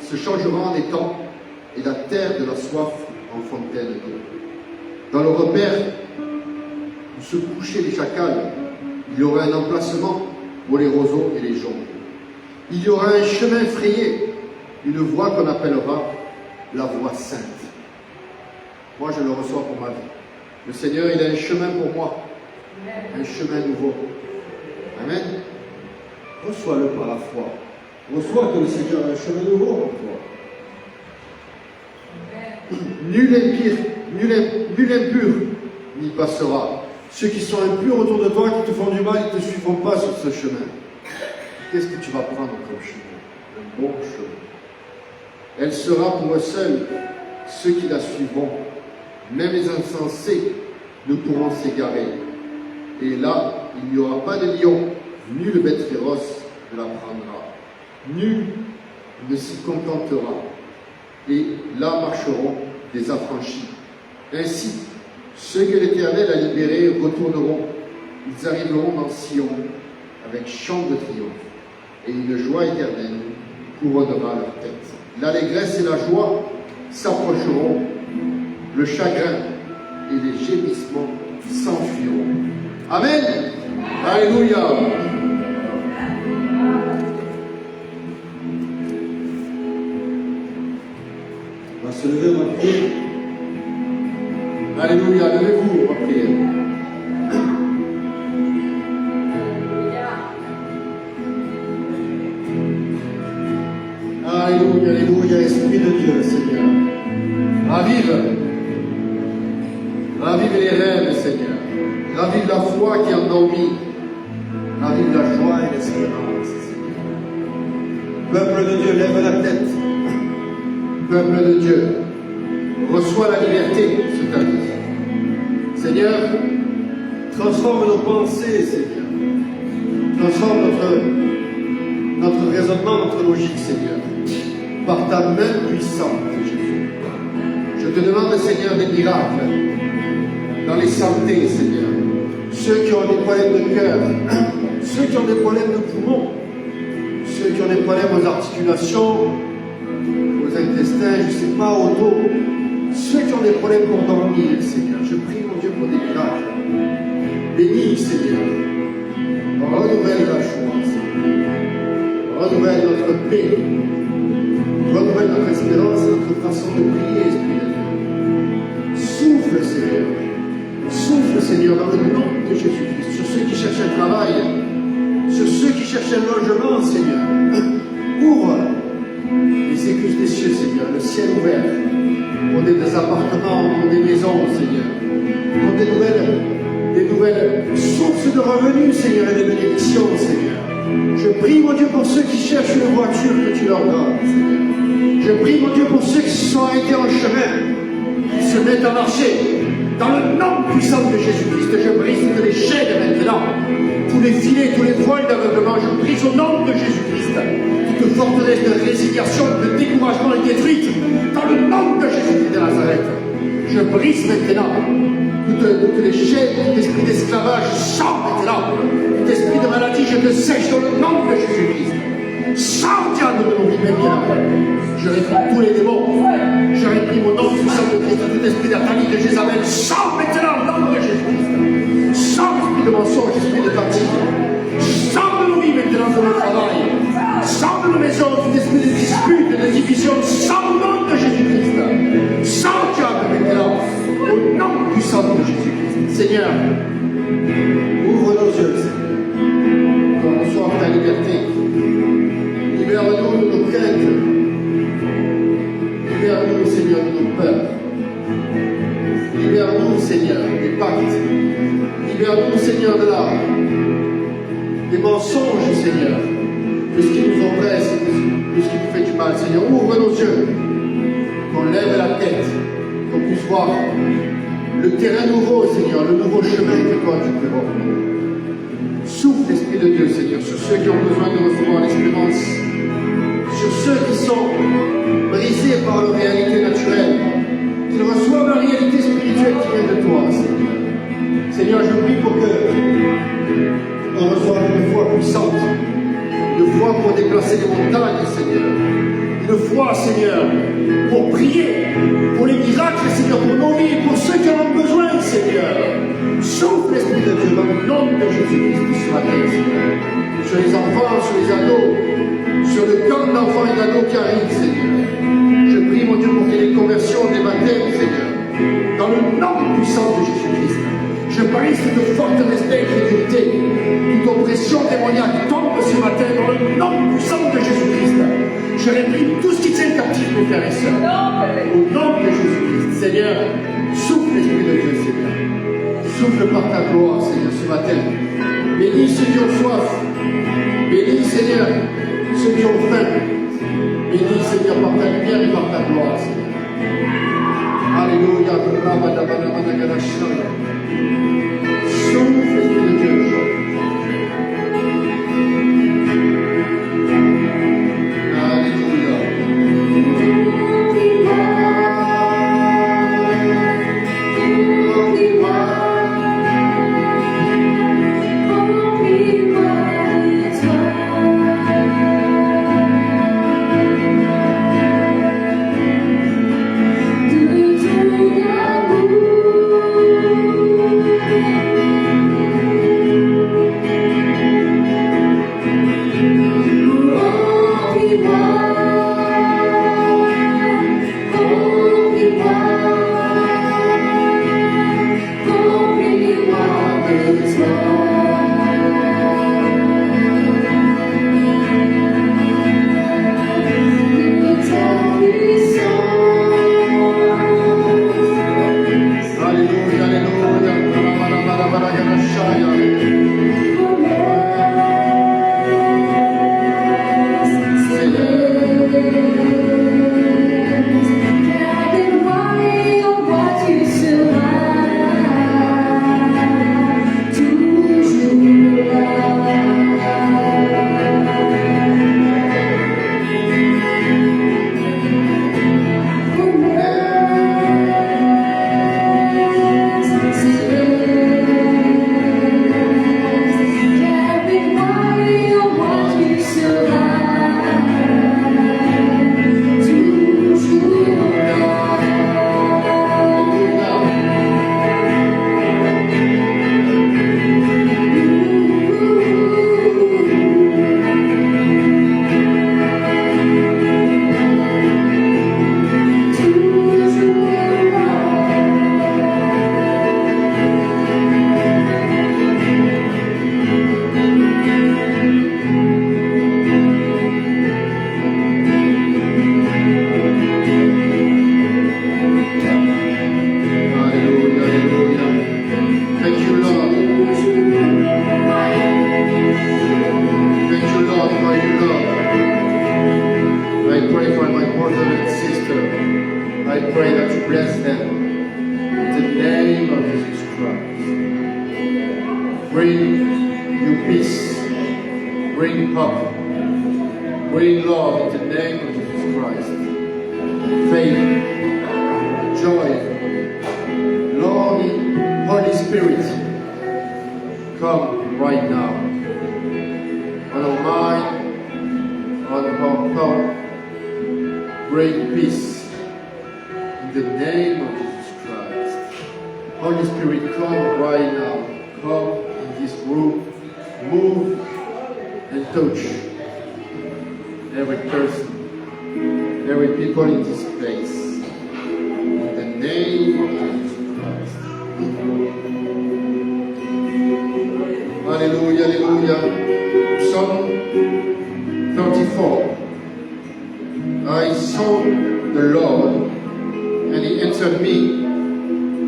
se changera en étang, et la terre de la soif en fontaine d'eau. Dans le repère où se couchaient les chacals, il y aura un emplacement pour les roseaux et les joncs. Il y aura un chemin frayé, une voie qu'on appellera la voie sainte. Moi, je le reçois pour ma vie. Le Seigneur, il a un chemin pour moi, un chemin nouveau. Amen. Reçois-le par la foi. Reçois que le Seigneur a un chemin nouveau pour toi. Nul impur n'y passera. Ceux qui sont impurs autour de toi, qui te font du mal, ils ne te suivront pas sur ce chemin. Qu'est-ce que tu vas prendre comme chemin? Un bon chemin. Elle sera pour eux seuls, ceux qui la suivront. Même les insensés ne pourront s'égarer. Et là, il n'y aura pas de lion, nulle bête féroce ne la prendra. Nul ne s'y contentera. Et là marcheront des affranchis. Ainsi, ceux que l'Éternel a libérés retourneront. Ils arriveront dans Sion avec chant de triomphe. Et une joie éternelle couronnera leur tête. L'allégresse et la joie s'approcheront. Le chagrin et les gémissements s'enfuiront. Amen. Alléluia. On va se lever, on va prier. Alléluia, levez-vous, on va prier. Alléluia, alléluia, Esprit de Dieu, Seigneur. Ravive les rêves, Seigneur. Ravive la foi qui est endormie. Ravive la joie et l'espérance, Seigneur. Peuple de Dieu, lève la tête. Peuple de Dieu, reçois la liberté sur ta vie. Seigneur, transforme nos pensées, Seigneur. Transforme notre raisonnement, notre logique, Seigneur. Par ta main puissante, Jésus. Je te demande, Seigneur, des miracles dans les santé, Seigneur. Ceux qui ont des problèmes de cœur, ceux qui ont des problèmes de poumons, ceux qui ont des problèmes aux articulations, aux intestins, je ne sais pas, au dos, ceux qui ont des problèmes pour dormir, Seigneur. Je prie, mon Dieu, pour des miracles. Bénis, Seigneur. Renouvelle la joie, Seigneur. Renouvelle notre paix. Renouvelle notre espérance et notre façon de prier, Esprit de Dieu. Souffle, Seigneur. Souffle, Seigneur, dans le nom de Jésus-Christ, sur ceux qui cherchent un travail, sur ceux qui cherchent un logement, Seigneur. Ouvre les écluses des cieux, Seigneur, le ciel ouvert, pour des appartements, pour des maisons, Seigneur, pour des nouvelles sources de revenus, Seigneur, et de bénédictions, Seigneur. Je prie, mon Dieu, pour ceux qui cherchent une voiture que tu leur donnes, Seigneur. Je prie, mon Dieu, pour ceux qui se sont arrêtés en chemin, qui se mettent à marcher. Dans le nom puissant de Jésus-Christ, je brise toutes les chaînes maintenant, tous les filets, tous les voiles d'aveuglement. Je brise au nom de Jésus-Christ. Toute forteresse de résignation, de découragement est détruite. Dans le nom de Jésus-Christ de Nazareth. Je brise maintenant toutes les chaînes, tout esprit d'esclavage. Sors maintenant. Tout esprit de maladie, je te sèche dans le nom de Jésus-Christ. Sors, diable de nos vies maintenant. Je réprime tous les démons. Je réprime au nom puissant de Christ tout esprit d'Athalie, de Jézabel. Sors maintenant au nom de Jésus-Christ. Sors, esprit de mensonge, esprit de fatigue. Sors de nos vies maintenant de notre travail. Sors de nos maisons, Seigneur, des mensonges, Seigneur, de ce qui nous oppresse, de ce qui nous fait du mal, Seigneur. Ouvre nos yeux, qu'on lève la tête, qu'on puisse voir le terrain nouveau, Seigneur, le nouveau chemin que toi tu prévois. Souffle l'Esprit de Dieu, Seigneur, sur ceux qui ont besoin de recevoir l'espérance, sur ceux qui sont brisés par leur réalité naturelle, qu'ils reçoivent la réalité spirituelle qui vient de toi, Seigneur. Seigneur, je prie pour que on reçoive une foi puissante, une foi pour déplacer les montagnes, Seigneur. Une foi, Seigneur, pour prier, pour les miracles, Seigneur, pour nos vies, pour ceux qui en ont besoin, Seigneur. Souffle l'Esprit de Dieu dans le nom de Jésus-Christ ce matin, Seigneur. Sur les enfants, sur les ados, sur le camp d'enfants et d'ados qui arrivent, Seigneur. Je prie, mon Dieu, pour qu'il y ait des conversions, des baptêmes, Seigneur. Dans le nom puissant de Jésus-Christ. Je brise cette forteresse d'incrédulité, toute oppression démoniaque tombe ce matin dans le nom puissant de Jésus-Christ. Je réprime tout ce qui tient captif, mes frères et sœurs. Au nom de Jésus-Christ, Seigneur, souffle l'Esprit de Dieu, Seigneur. Souffle par ta gloire, Seigneur, ce matin. Bénis ceux qui ont soif. Bénis, Seigneur, ceux qui ont faim. Bénis, Seigneur, par ta lumière et par ta gloire, Seigneur. Alléluia. Souffle l'Esprit de Dieu.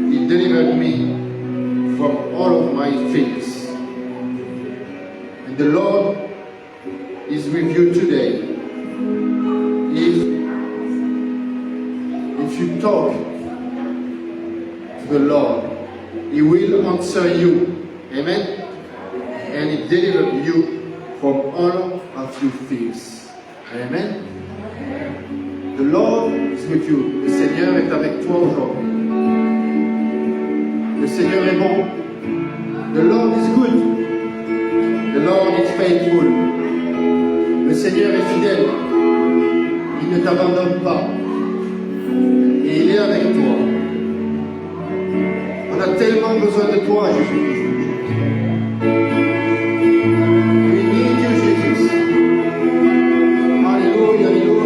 He delivered me from all of my fears. the Lord is with you today, if you talk to the Lord, He will answer you. Amen? And He deliver you from all of your fears. Amen? The Lord is with you. Le Seigneur est avec toi aujourd'hui. Le Seigneur est bon. The Lord is good. The Lord is faithful. Le Seigneur est fidèle. Il ne t'abandonne pas. Et il est avec toi. On a tellement besoin de toi, Jésus-Christ. We need you, Jesus. Alléluia, alléluia.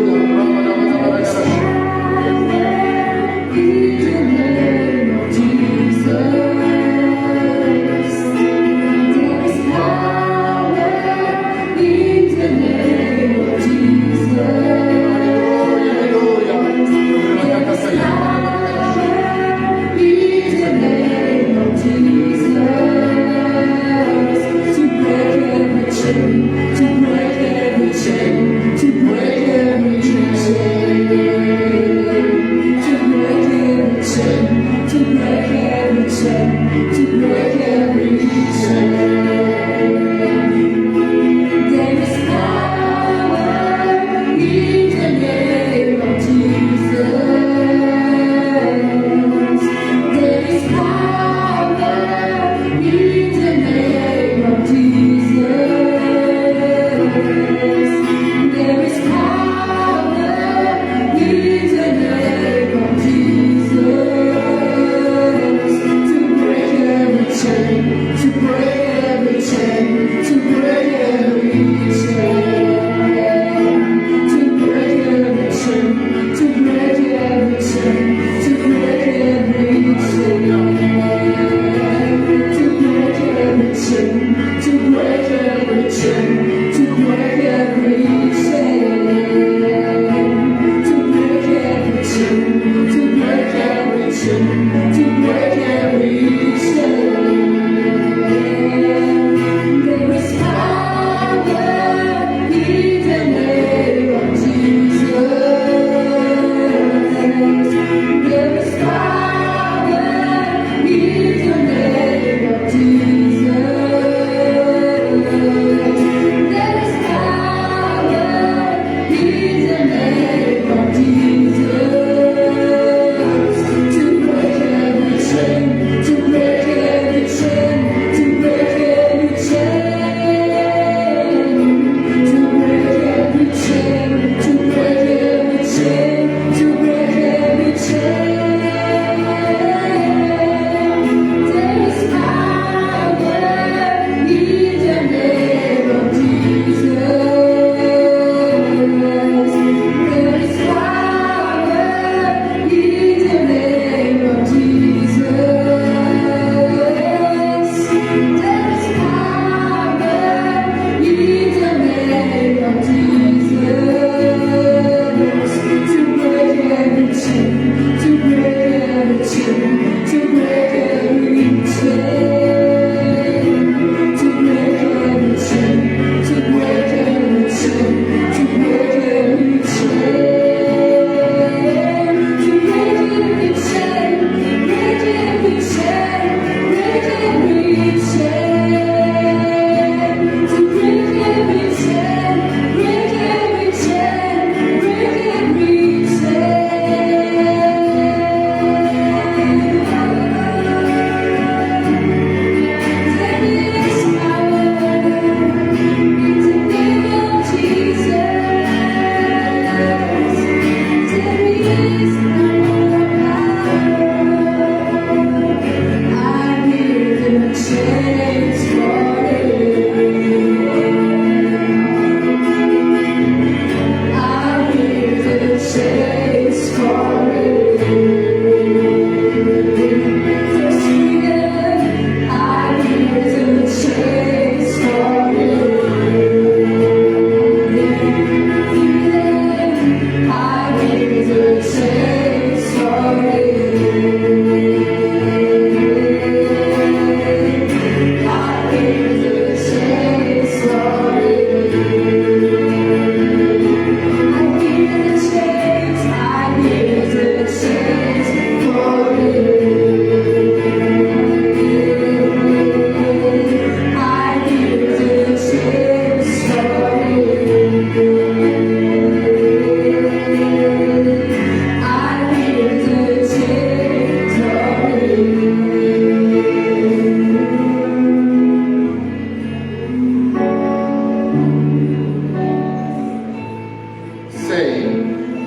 Jesus.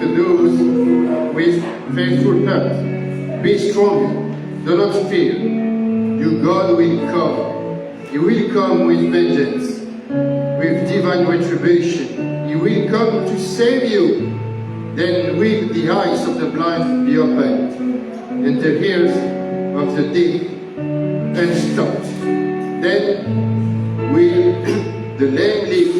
to those with faithful heart. Be strong, do not fear. Your God will come. He will come with vengeance, with divine retribution. He will come to save you. Then will the eyes of the blind be opened, and the ears of the deaf unstopped. Then will the lame leap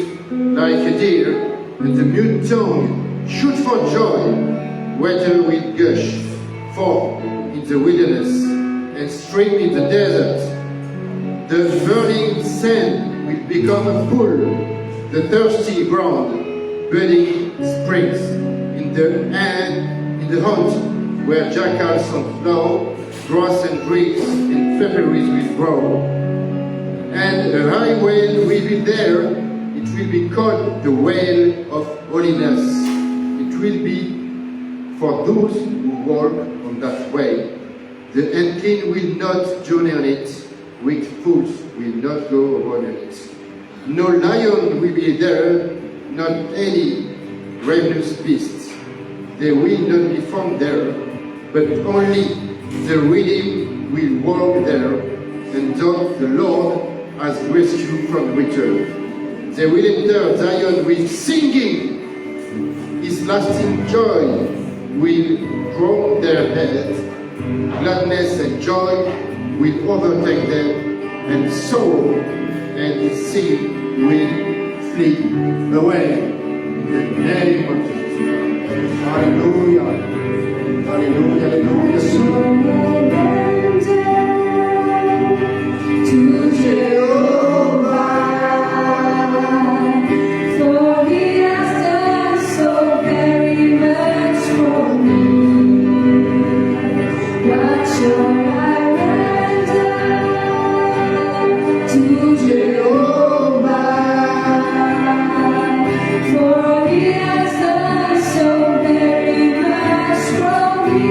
like a deer, and the mute tongue shoot for joy. Water will gush forth in the wilderness, and stream in the desert. The burning sand will become a pool, the thirsty ground, budding springs. In the hunt, where jackals and plow, grass and reeds and pepperies will grow. And a high whale will be there. It will be called the whale of holiness. It will be for those who walk on that way. The unclean will not journey on it. Weak foot will not go upon it. No lion will be there, not any ravenous beast. They will not be found there, but only the redeemed will walk there, and those the Lord has rescued from return. They will enter Zion with singing. His lasting joy will crown their heads. Gladness and joy will overtake them, and sorrow and sin will flee away. In the name of Jesus. Hallelujah. Hallelujah. Hallelujah. To Jehovah, for He has done so very much for me. What shall I render to Jehovah? For He has done so very much for me.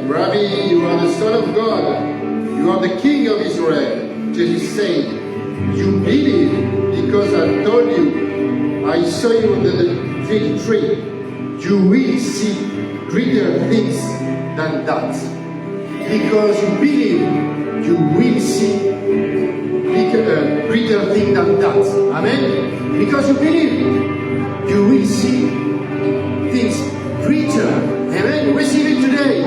Rabbi, you are the Son of God. You are the King of Israel. Jesus said, you believe because I told you, I saw you under the fig tree. You will see greater things than that. Because you believe, you will see greater things than that. Amen? Because you believe, you will see things greater. Amen? Receive it today.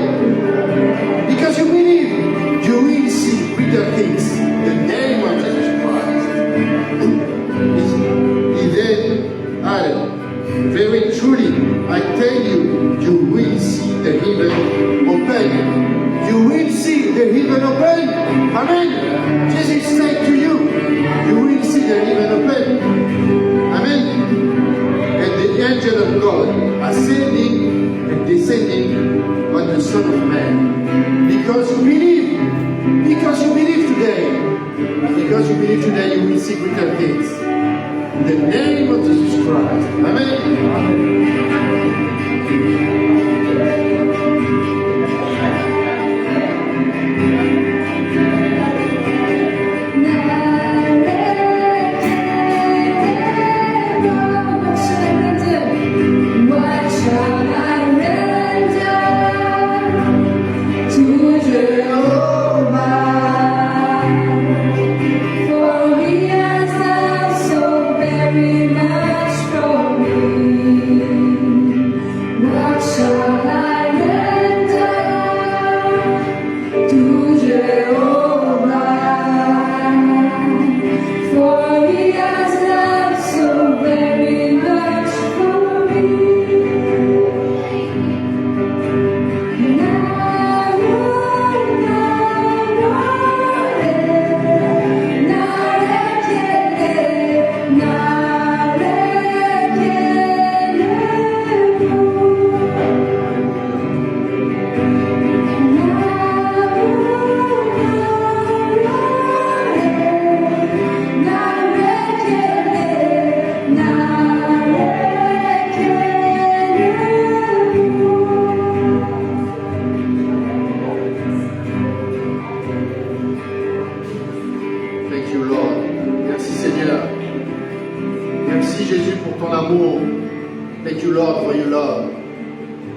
Because you believe, you will see greater things. In the name of Jesus Christ. He then added, very truly, I tell you, you will see the heaven open. You will see the heaven open. Amen. Jesus said to you, you will see the heaven open. Amen. And the angel of God ascending and descending on the Son of Man. Because you believe today, you will see greater things. In the name of Jesus Christ. Amen.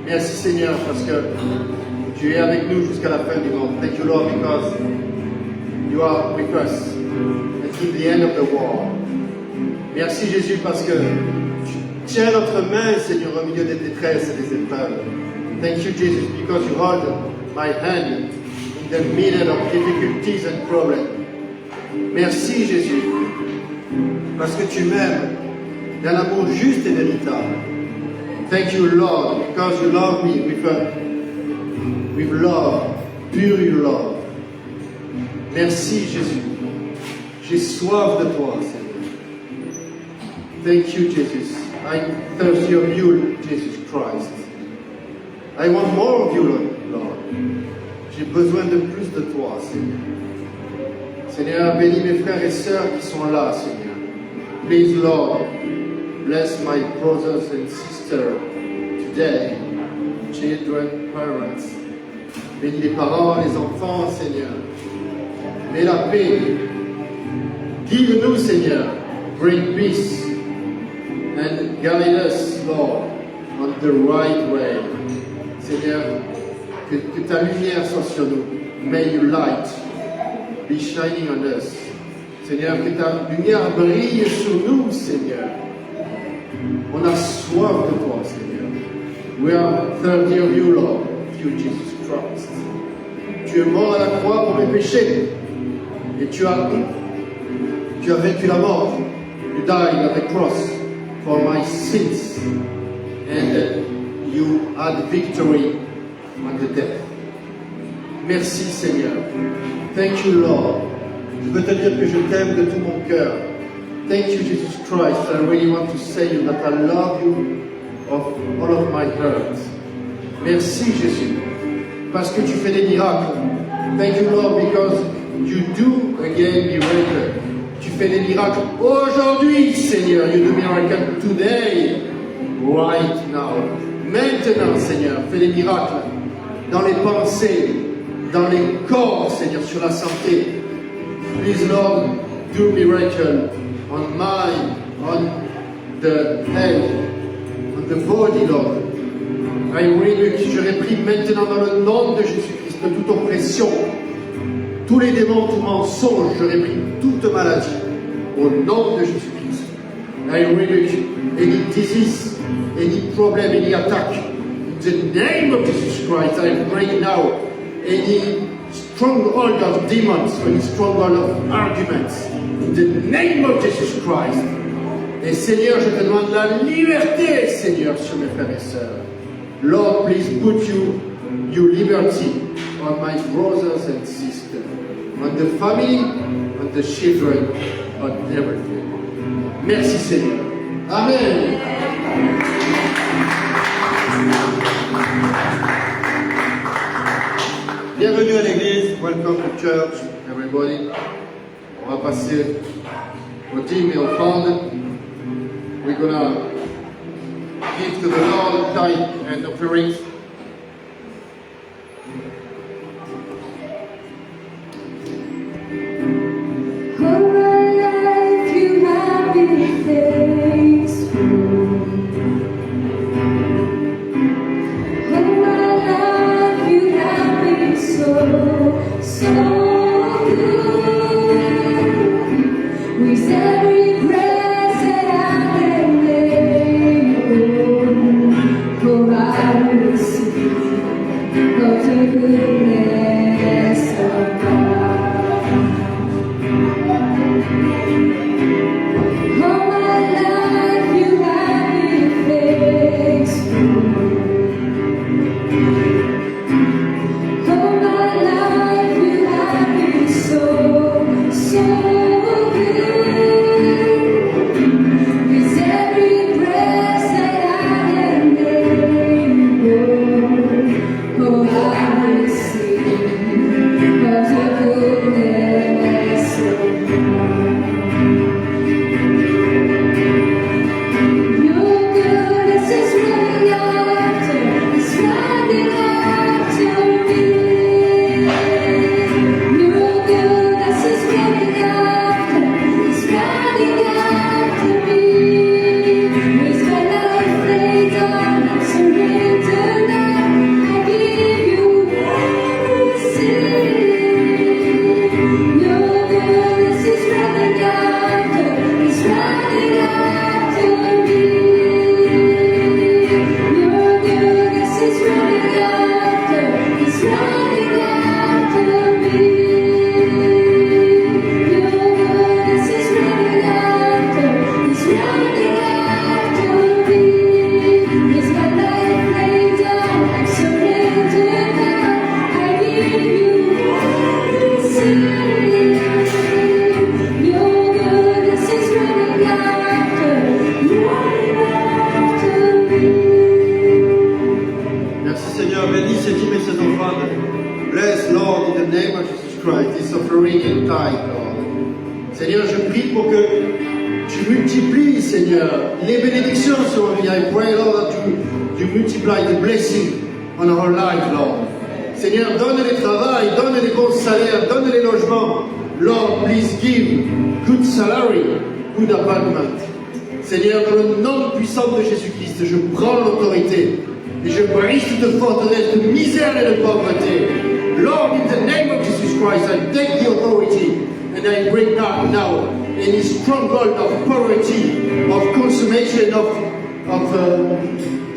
Merci Seigneur parce que tu es avec nous jusqu'à la fin du monde. Thank you Lord because you are with us until the end of the world. Merci Jésus parce que tu tiens notre main Seigneur au milieu des détresses et des épreuves. Thank you Jesus because you hold my hand in the middle of difficulties and problems. Merci Jésus parce que tu m'aimes d'un amour juste et véritable. Thank you, Lord, because you love me with love, pure love. Merci, Jésus. J'ai soif de toi, Seigneur. Thank you, Jesus. I'm thirsty of you, Jesus Christ. I want more of you, Lord. J'ai besoin de plus de toi, Seigneur. Seigneur, bénis mes frères et sœurs qui sont là, Seigneur. Please, Lord, bless my brothers and sisters today, children, parents. Bénis les parents, les enfants, Seigneur. Mets la paix. Guide-nous, Seigneur. Bring peace. And guide us, Lord, on the right way. Seigneur, que ta lumière soit sur nous. May your light be shining on us. Seigneur, que ta lumière brille sur nous, Seigneur. On a soif de toi, Seigneur. We are thirsty of you, Lord, through Jesus Christ. Tu es mort à la croix pour mes péchés. Et tu as vaincu la mort. You died on the cross for my sins. And you had victory on the death. Merci, Seigneur. Thank you, Lord. Je veux te dire que je t'aime de tout mon cœur. Thank you, Jesus Christ. I really want to say that I love you of all of my heart. Merci, Jésus, parce que tu fais des miracles. Thank you, Lord, because you do again miracles. Tu fais des miracles aujourd'hui, Seigneur. You do miracles today, right now. Maintenant, Seigneur, fais des miracles. dans les pensées, dans les corps, Seigneur, sur la santé. Please, Lord, do miracle on mind, on the head, on the body, Lord. I rebuke, je réprie maintenant dans le nom de Jésus-Christ de toute oppression, tous les démons, tout mensonge, je réprie toute maladie au nom de Jésus-Christ. I rebuke any disease, any problem, any attack. In the name of Jesus Christ, I break now any stronghold of demons, any stronghold of arguments. In the name of Jesus Christ. Et Seigneur, je te demande la liberté, Seigneur, sur mes frères et sœurs. Lord, please put your liberty on my brothers and sisters, on the family, on the children, on everything. Merci Seigneur. Amen. Bienvenue à l'église. Welcome to church, everybody. On va passer au dîme et offrande. We're gonna give to the Lord tithe and offerings. Seigneur, je prie pour que tu multiplies, Seigneur, les bénédictions sur nos vies. I pray, Lord, that you multiply the blessing on our life, Lord. Seigneur, donne les travail, donne les bons salaires, donne les logements. Lord, please give good salary, good apartment. Seigneur, dans le nom puissant de Jésus-Christ, je prends l'autorité et je brise toute forteresse de misère et de pauvreté. Lord, in the name of Jesus Christ, I take the authority and I break down now any stronghold of poverty, of consummation,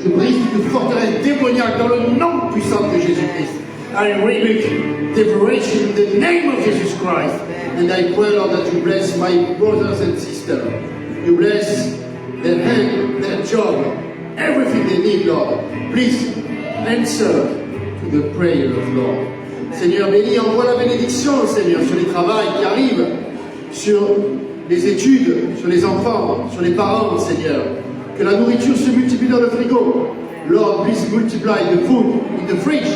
je brise toute forteresse démoniaque dans le nom puissant de Jésus-Christ. I rebuke deprivation in the name of Jesus Christ. And I pray, Lord, that you bless my brothers and sisters. You bless their hand, their job, everything they need, Lord. Please answer to the prayer of Lord. Seigneur, bénis, envoie la bénédiction, Seigneur, sur les travails qui arrivent, sur les études, sur les enfants, sur les parents, Seigneur. Que la nourriture se multiplie dans le frigo. Lord, please multiply the food in the fridge.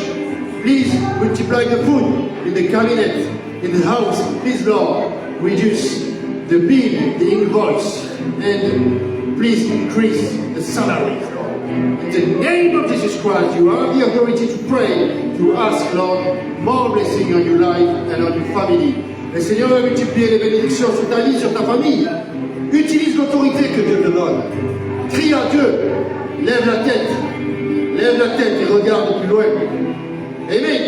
Please multiply the food in the cabinet, in the house. Please, Lord, reduce the bill, the invoice, and please increase the salaries, Lord. In the name of Jesus Christ, you have the authority to pray to ask, Lord, more blessing on your life and on your family. Le Seigneur va multiplier les bénédictions sur ta vie, sur ta famille. Utilise l'autorité que Dieu te donne. Crie à Dieu. Lève la tête. Lève la tête et regarde plus loin. Amen.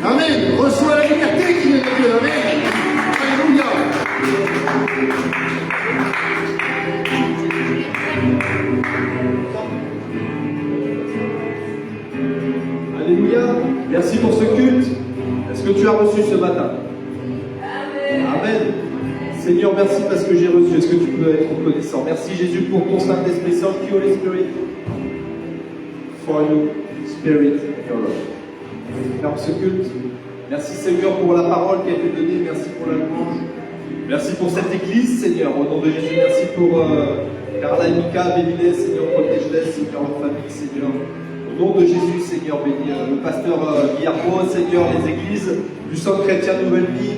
Amen. Reçois la liberté qui vient de Dieu. Amen. Alléluia. Alléluia. Merci pour ce culte. Est-ce que tu as reçu ce matin? Amen. Seigneur, merci parce que j'ai reçu. Est-ce que tu peux être reconnaissant? Merci Jésus pour ton Saint-Esprit. Thank you, Holy Spirit, for your Spirit and your love. Ferme ce culte. Merci Seigneur pour la parole qui a été donnée. Merci pour la louange. Merci pour cette église, Seigneur. Au nom de Jésus, merci pour Carla et Mika, bénis-les, Seigneur, protège-les, Seigneur, leur famille, Seigneur. Au nom de Jésus, Seigneur, bénis le pasteur Guillermo, Seigneur, les églises du Centre chrétien Nouvelle Vie,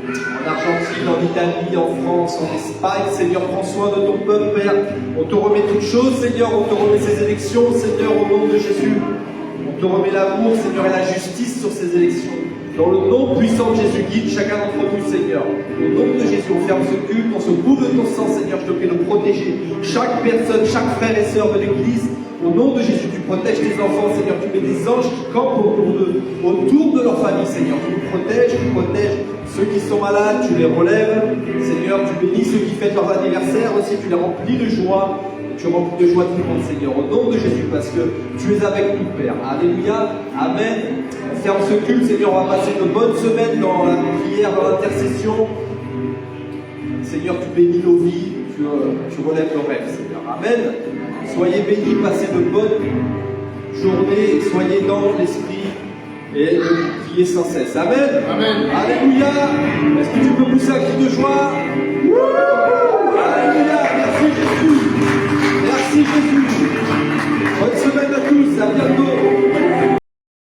en Argentine, en Italie, en France, en Espagne. Seigneur, prends soin de ton peuple, Père. On te remet toutes choses, Seigneur. On te remet ces élections, Seigneur, au nom de Jésus. On te remet l'amour, Seigneur, et la justice sur ces élections. Dans le nom puissant de Jésus, guide chacun d'entre nous, Seigneur. Au nom de Jésus, on ferme ce culte, on se couvre de ton sang, Seigneur. Je te prie de protéger chaque personne, chaque frère et sœur de l'Église. Au nom de Jésus, tu protèges tes enfants, Seigneur. Tu mets des anges qui campent autour de leur famille, Seigneur. Tu nous protèges, tu protèges ceux qui sont malades, tu les relèves. Seigneur, tu bénis ceux qui fêtent leur anniversaire aussi, tu les remplis de joie. Tu remplis de joie tout le monde, Seigneur. Au nom de Jésus, parce que tu es avec nous, Père. Alléluia. Amen. On ferme ce culte, Seigneur. On va passer une bonne semaine dans la prière, dans l'intercession. Seigneur, tu bénis nos vies. Tu relèves nos rêves, Seigneur. Amen. Soyez bénis, passez de bonnes journées, soyez dans l'esprit et priez sans cesse. Amen. Amen. Alléluia. Est-ce que tu peux pousser un cri de joie?